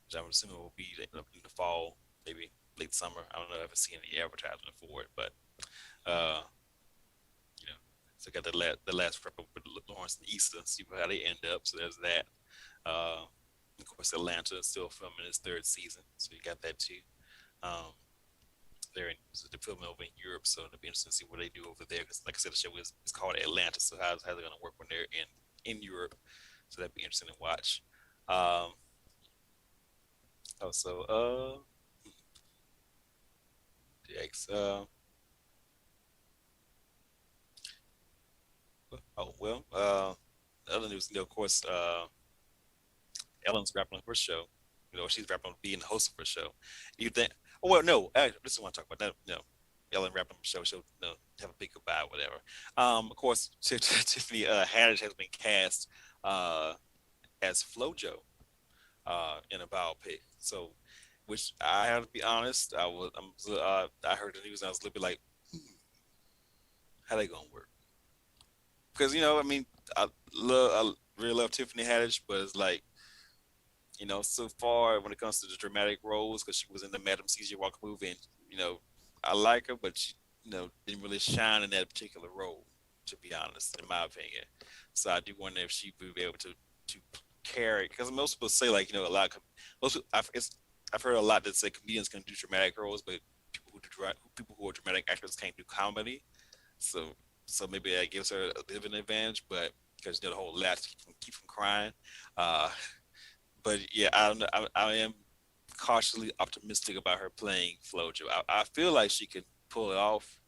Which I'm assuming will be in the fall, maybe late summer. I don't know. I haven't seen any advertisement for it, but you know, so got the last prep with Lawrence and Easter, see how they end up. So there's that. Of course, Atlanta is still filming its third season, so you got that too. They're filming over in Europe, so it'll be interesting to see what they do over there. Because, like I said, the show is called Atlanta, so how's they going to work when they're in Europe? So that'd be interesting to watch. Also, Yikes. Oh well. Other news, of course, Ellen's wrapping up her show. She's wrapping up being the host of her show. You think? Oh well, no. This is what I want to talk about. That Ellen wrapping up her show. She'll have a big goodbye, whatever. Of course, Tiffany Haddish has been cast as FloJo in a biopic. So, which I have to be honest, I heard the news and I was a little bit like, how they gonna work? Because I mean, I really love Tiffany Haddish, but it's like, so far when it comes to the dramatic roles, because she was in the Madam C.J. Walker movie, and I like her, but she didn't really shine in that particular role, to be honest, in my opinion. So I do wonder if she would be able to carry, because most people say like a lot of I've heard a lot that say comedians can do dramatic roles, but people who are dramatic actors can't do comedy. So maybe that gives her a bit of an advantage, but because the whole laugh keep from crying. But yeah, I am cautiously optimistic about her playing FloJo. I feel like she could pull it off,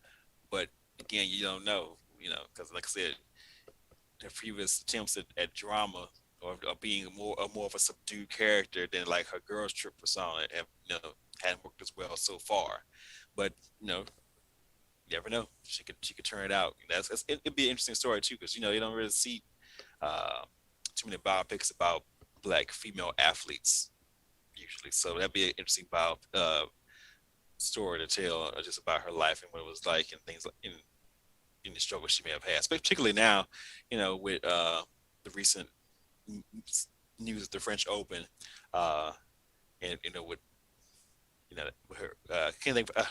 but again, you don't know, because like I said, her previous attempts at drama or being more of a subdued character than like her Girls Trip persona hadn't worked as well so far. But you never know. She could turn it out. It'd be an interesting story too, because you don't really see too many biopics about Black female athletes usually. So that'd be an interesting story to tell, just about her life and what it was like and things like in the struggles she may have had, particularly now, with the recent news at the French Open, and with her can't think her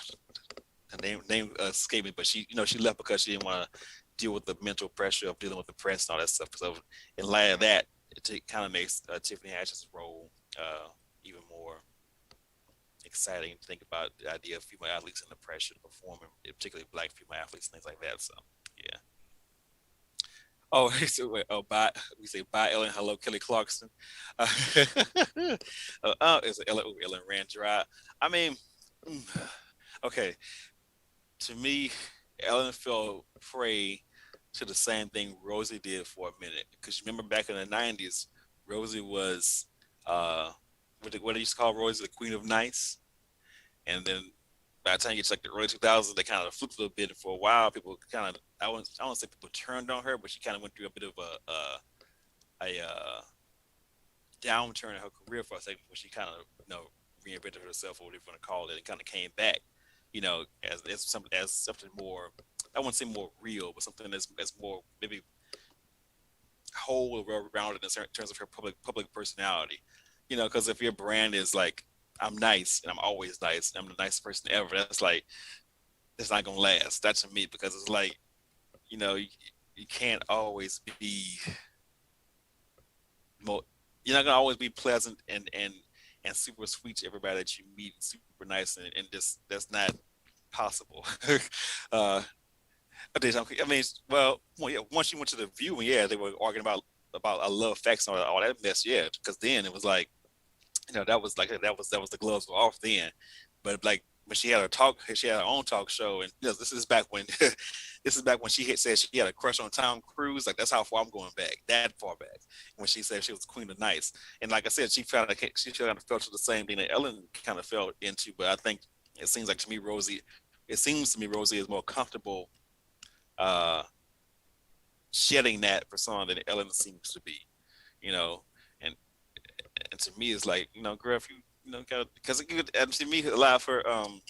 name escaped me, but she left because she didn't want to deal with the mental pressure of dealing with the press and all that stuff. So in light of that, it kind of makes Tiffany Haddish's role even more exciting to think about the idea of female athletes and the pressure to perform, particularly Black female athletes, things like that. So yeah. Oh, bye. We say bye, Ellen. Hello, Kelly Clarkson. It's Ellen ran dry. I mean, okay. To me, Ellen fell prey to the same thing Rosie did for a minute. Because you remember back in the 90s, Rosie was, what they used to call Rosie, the Queen of Nice. And then by the time you get to like the early 2000s, they kind of flipped a little bit. For a while, people kind of, I won't say people turned on her, but she kind of went through a bit of a downturn in her career for a second before she kind of, reinvented herself, or whatever you want to call it, and kind of came back, as something more, I wouldn't say more real, but something that's more maybe whole or well-rounded in terms of her public personality. Because if your brand is like, I'm nice and I'm always nice, and I'm the nicest person ever, that's like, it's not gonna last. That to me, because it's like, you can't always be you're not gonna always be pleasant and super sweet to everybody that you meet, and super nice, and just that's not possible. I mean, well, yeah, once you went to the View, and yeah, they were arguing about I love facts and all that mess, yeah, because then it was like, that was the gloves were off then. But like when she had her own talk show, and this is back when she had said she had a crush on Tom Cruise. Like, that's how far I'm going back, that far back, when she said she was the Queen of Nice. And like I said, she kind of felt to the same thing that Ellen kind of fell into. But I think it seems to me Rosie is more comfortable shedding that persona than Ellen seems to be, and to me it's like, girl, if because to me a lot of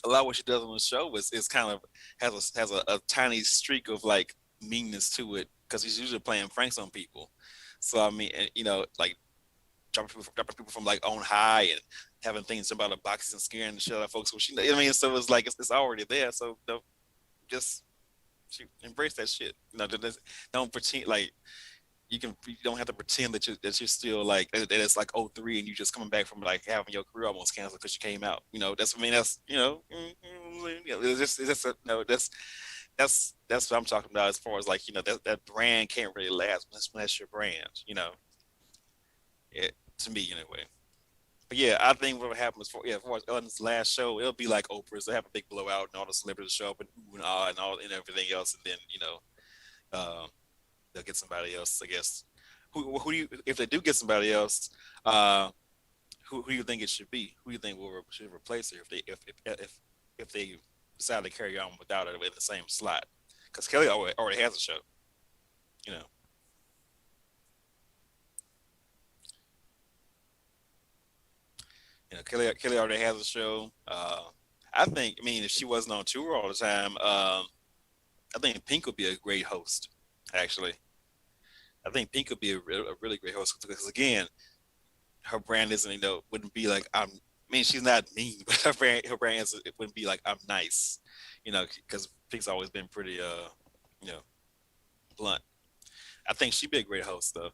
what she does on the show is kind of has a tiny streak of like meanness to it, because he's usually playing pranks on people. So I mean, like dropping people from like on high and having things about the boxes and scaring the shit out of folks. So it's like it's already there. So just embrace that shit. Don't pretend like you don't have to pretend that you're still like that it's like 03 and you just coming back from like having your career almost canceled because you came out. That's what I'm talking about, as far as like, that brand can't really last when that's your brand, to me anyway. But yeah, I think what happens for Ellen's last show, it'll be like Oprah's. They have a big blowout, and all the celebrities show up and ooh and ah and all and everything else, and then they'll get somebody else. I guess. Who do you if they do get somebody else? Who do you think it should be? Who do you think should replace her if they decide to carry on without her in the same slot? Because Kelly already has a show, you know. Kelly already has a show. I mean, if she wasn't on tour all the time, I think Pink would be a great host. Actually, I think Pink would be a really great host because again, her brand isn't wouldn't be like I mean, she's not mean, but her brand it wouldn't be like I'm nice, because Pink's always been pretty blunt. I think she'd be a great host, though.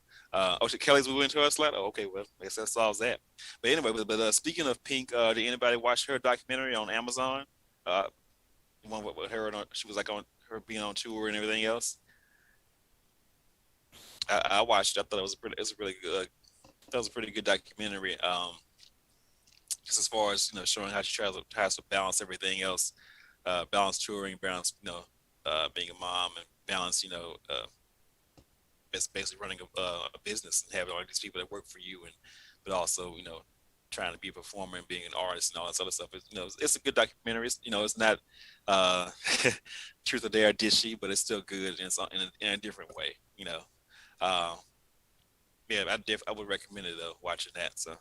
Kelly's moving into her slot. Oh, okay, well, I guess that solves that. But anyway, speaking of Pink, did anybody watch her documentary on Amazon? The one with her, she was like on her being on tour and everything else. I watched it. I thought it was really good. That was a pretty good documentary. Just as far as showing how she tries to balance everything else, balance touring, balance being a mom, and balance basically running a business and having all these people that work for you, but also trying to be a performer and being an artist and all that sort of stuff. It's a good documentary. It's not truth or dare dishy, but it's still good and it's in a different way. Yeah, I would recommend it though. Watching that, so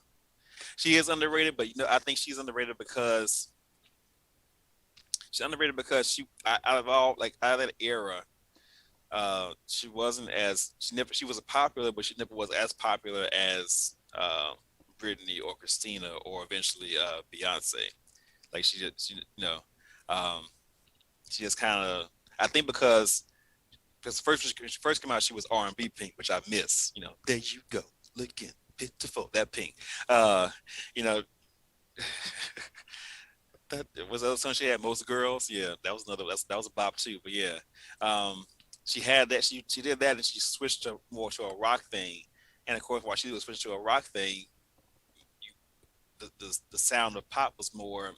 she is underrated, but I think she's underrated because she out of that era. She wasn't she was popular, but she never was as popular as Britney or Christina or eventually Beyonce. Like she just kind of, I think because first came out, she was R&B Pink, which I miss. There you go, looking pitiful, that Pink. That was the other song she had, Most Girls. Yeah, that was that was a bop too. But yeah. She had that. She did that, and she switched more to a rock thing. And of course, while she was switching to a rock thing, the sound of pop was more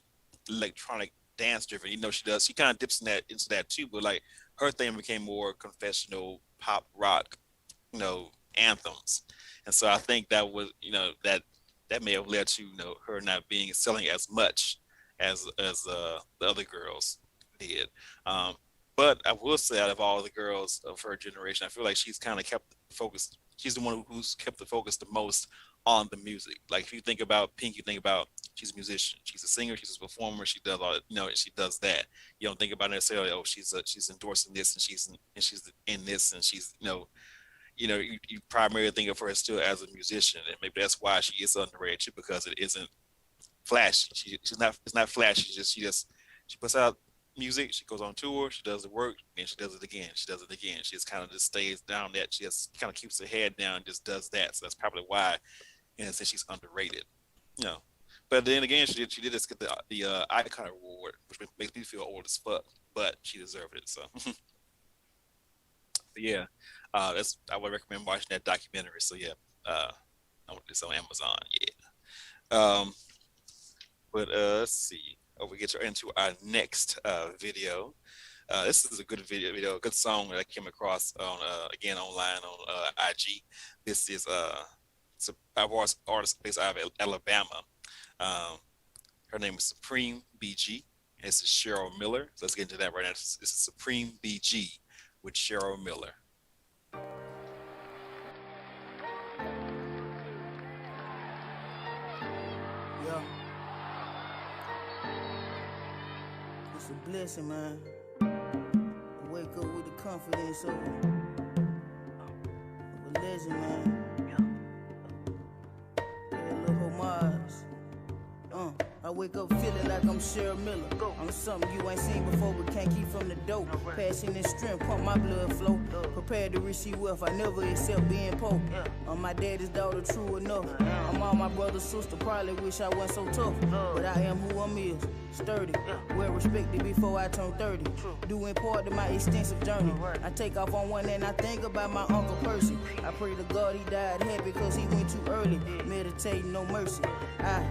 electronic dance driven. She kind of dips into that too. But like her thing became more confessional pop rock, anthems. And so I think that was that may have led to her not selling as much as the other girls did. But I will say, out of all the girls of her generation, I feel like she's kind of kept the focus. She's the one who's kept the focus the most on the music. Like if you think about Pink, you think about she's a musician, she's a singer, she's a performer, she does all, she does that. You don't think about necessarily, oh, she's endorsing this and she's in this and she's you primarily think of her still as a musician, and maybe that's why she is underrated too, because it isn't flashy. It's not flashy. She puts out music, she goes on tour, she does the work, and she does it again. She just kind of just stays down that. She just kind of keeps her head down and just does that. So that's probably why, since she's underrated. But then again, she did just get the Icon Award, which makes me feel old as fuck, but she deserved it. So, but yeah, I would recommend watching that documentary. So yeah, it's on Amazon. Yeah. But let's see. We get into our next video. This is a good video, a good song that I came across on again online on IG. This is it's a artist based out of Alabama. Her name is Supreme BG. And this is Cheryl Miller. So let's get into that right now. This is Supreme BG with Cheryl Miller. Yeah. It's a blessing, man. To wake up with the confidence of a legend, man. Yeah, a little homage. I wake up feeling like I'm Cheryl Miller. I'm something you ain't seen before, but can't keep from the dope. Passion and strength, pump my blood flow. Prepared to receive wealth, I never accept being poor. I'm my daddy's daughter, true enough. I'm all my brother's sister, probably wish I wasn't so tough. But I am who I'm is, sturdy, well respected before I turn 30. Due in part to my extensive journey. I take off on one and I think about my Uncle Percy. I pray to God he died happy cause he went too early. Meditating, no mercy. I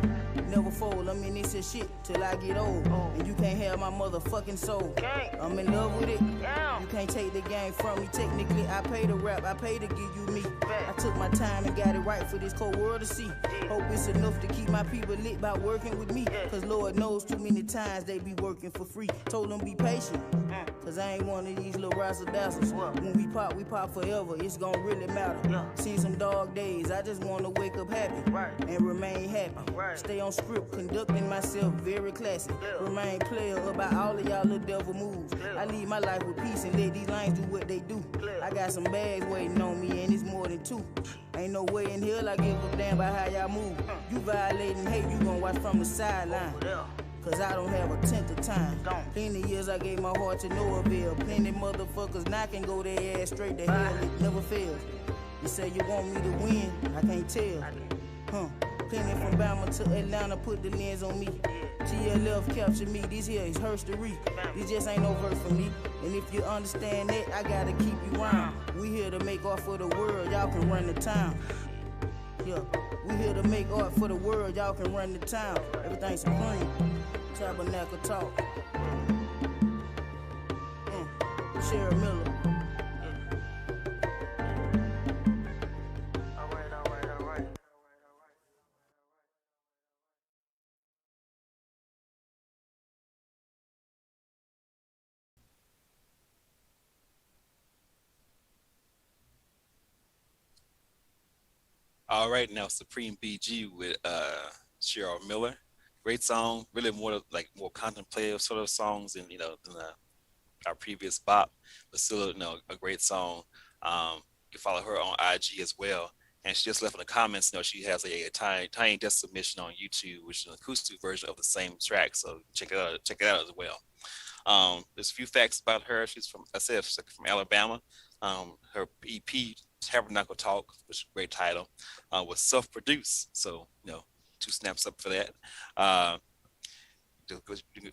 never fold, I'm in this shit till I get old. And you can't have my motherfucking soul. I'm in love with it. You can't take the game from me. Technically, I pay to rap, I pay to give you me. I took my time and got it right for this cold world to see. Hope it's enough to keep my people lit by working with me. Cause Lord knows too many times they be working for free. Told them be patient, cause I ain't one of these little razzle-dazzles. When we pop forever, it's gonna really matter. Seen some dog days, I just wanna wake up happy and remain happy. Stay on script, conducting myself very classy. Remain player about all of y'all little devil moves. I lead my life with peace and let these lines do what they do. I got some bags waiting on me and it's more than two. Ain't no way in hell I give a damn about how y'all move. You violating hate, you gon' watch from the sideline. Cause I don't have a tenth of time. Plenty years I gave my heart to no avail. Plenty motherfuckers knocking, go their ass straight to hell. It never fails. You say you want me to win, I can't tell. Plenty from Bama to Atlanta, put the lens on me. GLF capture me, this here is herstory. This just ain't no verse for me. And if you understand that, I gotta keep you round. We here to make art for the world, y'all can run the town. Yeah, we here to make art for the world, y'all can run the town. Everything's supreme, tabernacle talk. Cheryl Miller. All right, now Supreme BG with Cheryl Miller. Great song, really more contemplative sort of songs than our previous bop, but still a great song. You can follow her on IG as well. And she just left in the comments, she has a tiny desk submission on YouTube, which is an acoustic version of the same track. So check it out as well. There's a few facts about her. She's from Alabama. Her EP Tabernacle Talk, which is a great title, was self-produced. So, 2 snaps up for that. You can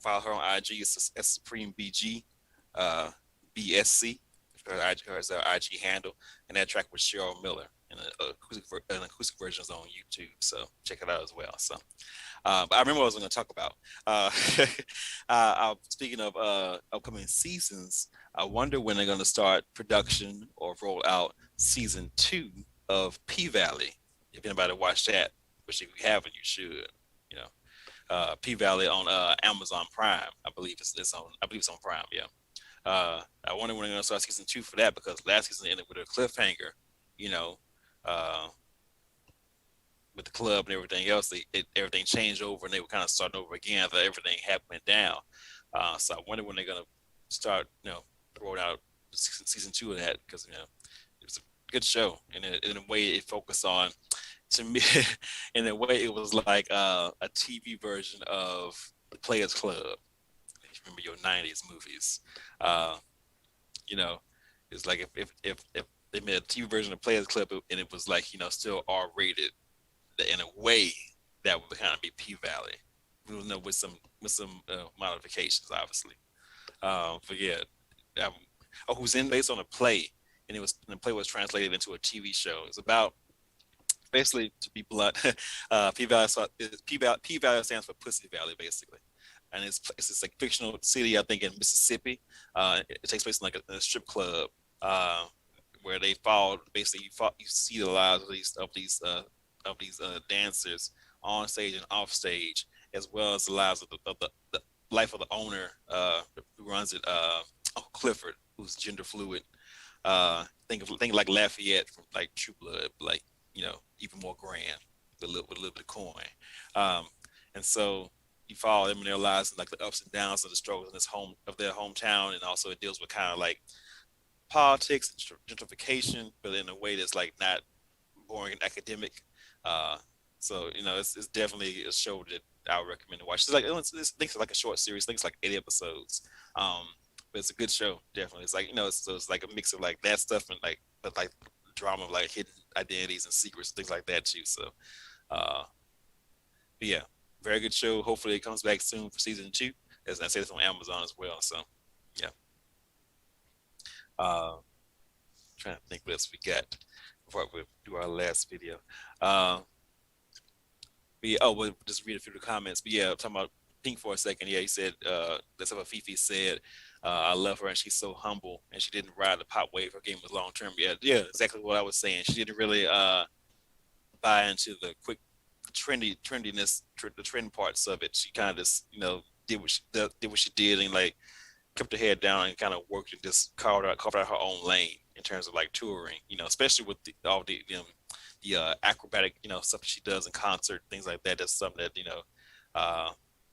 follow her on IG. It's Supreme BG, BSC. Her IG handle, and that track was Cheryl Miller, and an acoustic version is on YouTube. So check it out as well. So, but I remember what I was going to talk about. Speaking of upcoming seasons, I wonder when they're going to start production or roll out season 2 of P-Valley. If anybody watched that, which if you haven't, you should. P-Valley on Amazon Prime. I believe it's on Prime. Yeah. I wonder when they're going to start season 2 for that, because last season ended with a cliffhanger. With the club and everything else, everything changed over, and they were kind of starting over again after everything happened down. So I wonder when they're going to start, rolling out season 2 of that, because it was a good show, and in a way it focused on, to me, in a way it was like a TV version of the Players Club. If you remember your '90s movies, it's like if they made a TV version of Players Club and it was like still R-rated, in a way that would kind of be P-Valley, with some modifications, obviously. But yeah, who's based on a play, and the play was translated into a TV show. It's about, basically, to be blunt, P-Valley stands for Pussy Valley, basically. And it's this like fictional city, I think, in Mississippi. It takes place in like a strip club, where they follow. Basically, you see the lives of these dancers on stage and off stage, as well as the lives of the life of the owner who runs it, Uncle Clifford, who's gender fluid. Think like Lafayette from like True Blood, but like even more grand with a little bit of coin. And so you follow them in their lives and like the ups and downs of the struggles in their hometown, and also it deals with kind of like politics and gentrification, but in a way that's like not boring and academic. So it's definitely a show that I would recommend to watch. It's like I think it's like a short series. I think it's like 8 episodes. But it's a good show, definitely. It's like so it's like a mix of like that stuff and like drama of like hidden identities and secrets, things like that too. So, but yeah, very good show. Hopefully it comes back soon for season 2. As I said, it's on Amazon as well. So, yeah. Trying to think what else we got before we do our last video. We'll just read a few of the comments. But yeah, talking about Pink for a second. Yeah, he said that's what Fifi said. I love her and she's so humble and she didn't ride the pop wave. Her game was long term. Yeah, exactly what I was saying. She didn't really buy into the quick trendiness, the trend parts of it. She kind of just did what she did and like kept her head down and kind of worked and just carved out her own lane in terms of like touring. Especially with all the acrobatic stuff that she does in concert, things like that. That's something that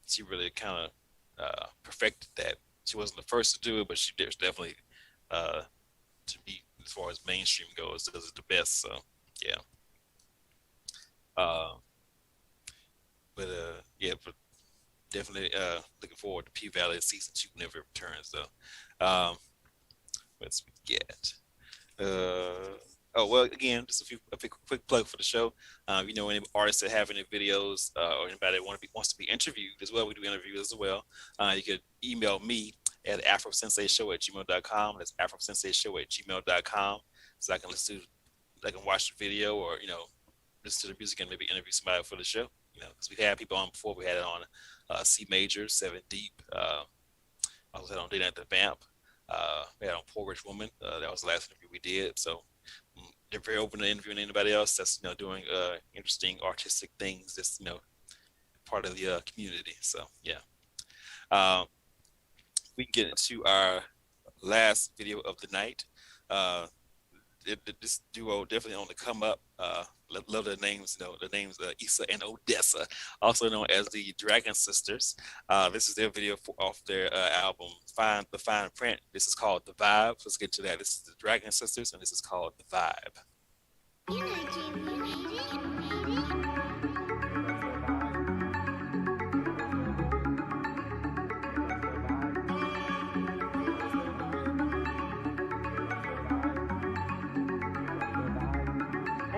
she really kind of perfected that. She wasn't the first to do it, but she did definitely to me, as far as mainstream goes, does it the best. So yeah. But definitely looking forward to P-Valley season 2 whenever it returns though. Let's get again, just a quick plug for the show. Any artists that have any videos or anybody that wants to be interviewed as well, we do interviews as well. You could email me at afrosensei@gmail.com. That's afrosensei@gmail.com. So I can watch the video or listen to the music and maybe interview somebody for the show. Because we've had people on before. We had it on C Major, 7 Deep. I was on Day Night at the Vamp. We had on Poor Rich Woman. That was the last interview we did. So they're very open to interviewing anybody else that's doing interesting artistic things. That's part of the community. So yeah, we can get into our last video of the night. This duo definitely on the come up. Love their names. The names Issa and Odessa, also known as the Dragon Sisters. This is their video off their album The Fine Print. This is called The Vibe. Let's get to that. This is the Dragon Sisters, and this is called The Vibe.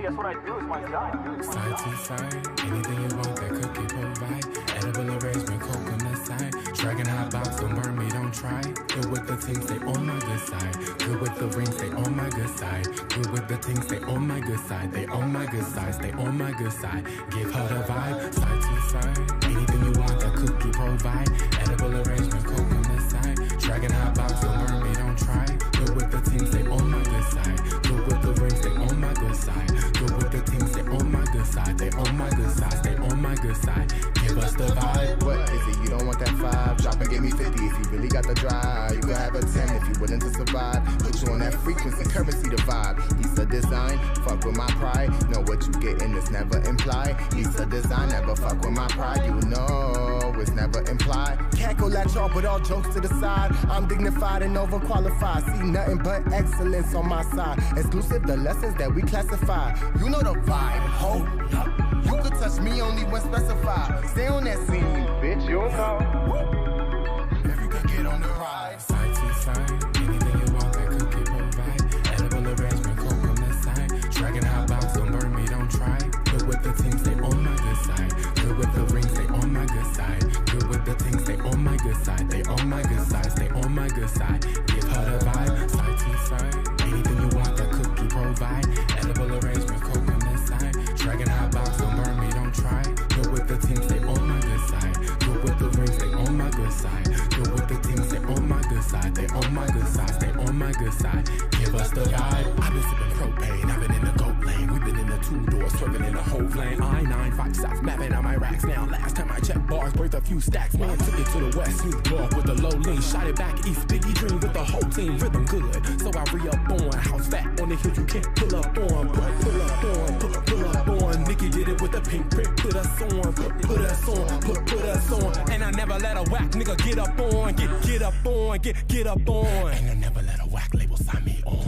That's what I do, it's my job. Side to side, anything you want that Cookie provide. Edible arrangement, coconut side. Dragon hot box, don't burn me, don't try. Good with the things, they on my good side. Good with the rings, they on my good side. Good with the things, they on my good side. They on my good side, stay on my good side. Give her the vibe, side to side. Anything you want that Cookie provide. Edible arrangement, coconut side. Dragon hot box, don't burn me, don't try. Good with the things, they on my good side. Good with the rings, they on my good side. Good with the things, they on my good side. They on my good side, stay on my good side. Give us the vibe. What is it? You don't want that 5? Drop and give me 50 if you really got the drive. You could have a 10 if you willing to survive. Put you on that frequency, currency, the vibe. He's a design, fuck with my pride. Know what you getting is never implied. He's a design, never fuck with my pride. You know it's never implied. Cackle at y'all, but all jokes to the side. I'm dignified and overqualified. See nothing but excellence on my side. Exclusive, the lessons that we classify. You know the vibe, hold up. You could touch me only when specified. Stay on that scene, bitch, you'll know. If you could get on the ride. Side to side, anything you want that Cookie provide. Edible arrangement, coconut side. Dragon hot box, don't burn me, don't try. Good with the things, they on my good side. Good with the rings, they on my good side. Good with the things, they on my good side. They on my good side, stay on my good side. Give her the vibe, side to side. Anything you want that Cookie provide. Edible arrangement, coconut side. Dragon hot box, don't burn me, don't try. Good with the things, they on my good side. Good with the rings, they on my good side. Good with the things, they on my good side. They on my good side, stay on my good side. Give us the vibe. I've been sipping propane, I've been in the goat lane. We've been in the 2-door, swerving in the whole lane. I-9 stacks, mapping on my racks now. Last time I checked bars, worth a few stacks. Man, took it to the west, Snoop Dogg with the low lean. Shot it back east, Biggie Dream with the whole team. Rhythm good, so I re-up on. House fat on the hill, you can't pull up on. Pull up on, pull up on. Nikki did it with the pink print, put us on. Put us on, put us on. And I never let a whack nigga get up on. Get up on, get up on. And I never let a whack label sign me on.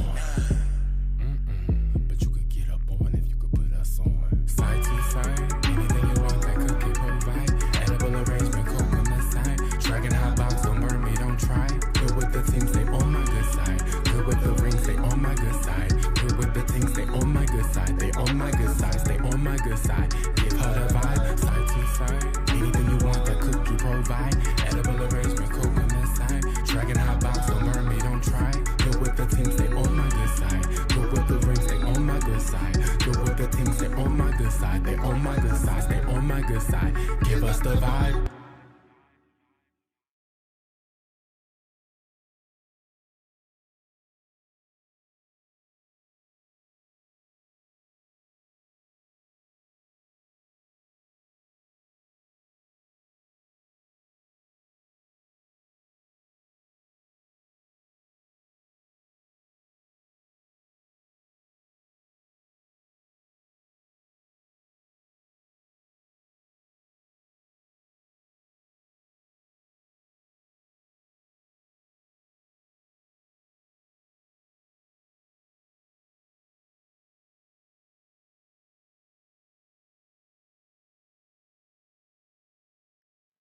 But you could get up on if you could put us on. Side to side. on my good side. Give her the vibe, side to side. Anything you want, that Cookie provide. Edible arrangement, coconut side. Dragon hot box, don't burn me, don't try. Good with the team, stay on my good side. Good with the rings, stay on my good side. Good with the team, stay on my good side. They on my good side, stay on my good side. Give us the vibe.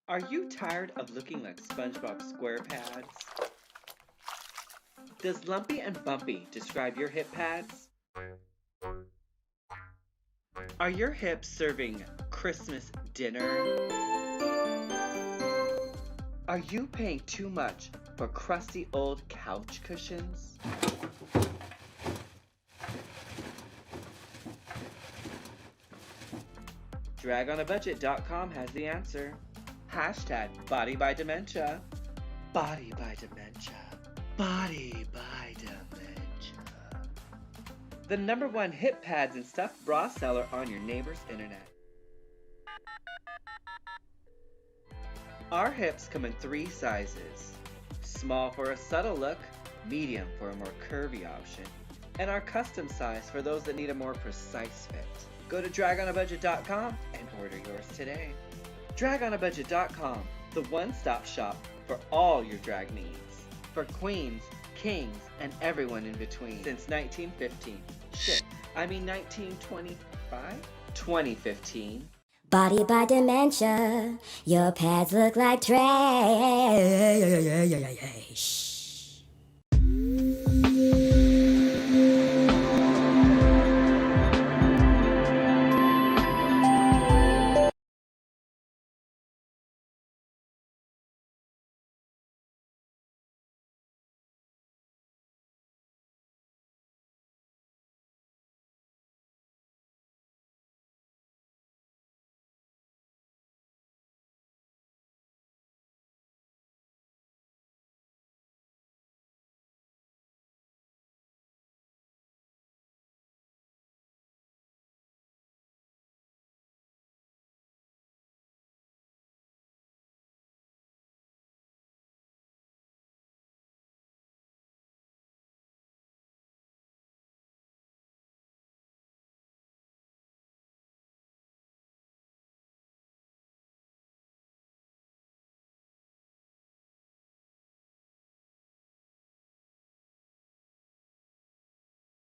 Are you tired of looking like SpongeBob SquarePads? Does lumpy and bumpy describe your hip pads? Are your hips serving Christmas dinner? Are you paying too much for crusty old couch cushions? DragonABudget.com has the answer. Hashtag Body by Dementia. Body by Dementia. Body by Dementia. The #1 hip pads and stuffed bra seller on your neighbor's internet. Our hips come in 3 sizes. Small for a subtle look, medium for a more curvy option, and our custom size for those that need a more precise fit. Go to DragonABudget.com and order yours today. DragonABudget.com, the one-stop shop for all your drag needs. For queens, kings, and everyone in between. Since 1915. Shit, I mean 1925? 2015. Body by Dementia, your pads look like trash.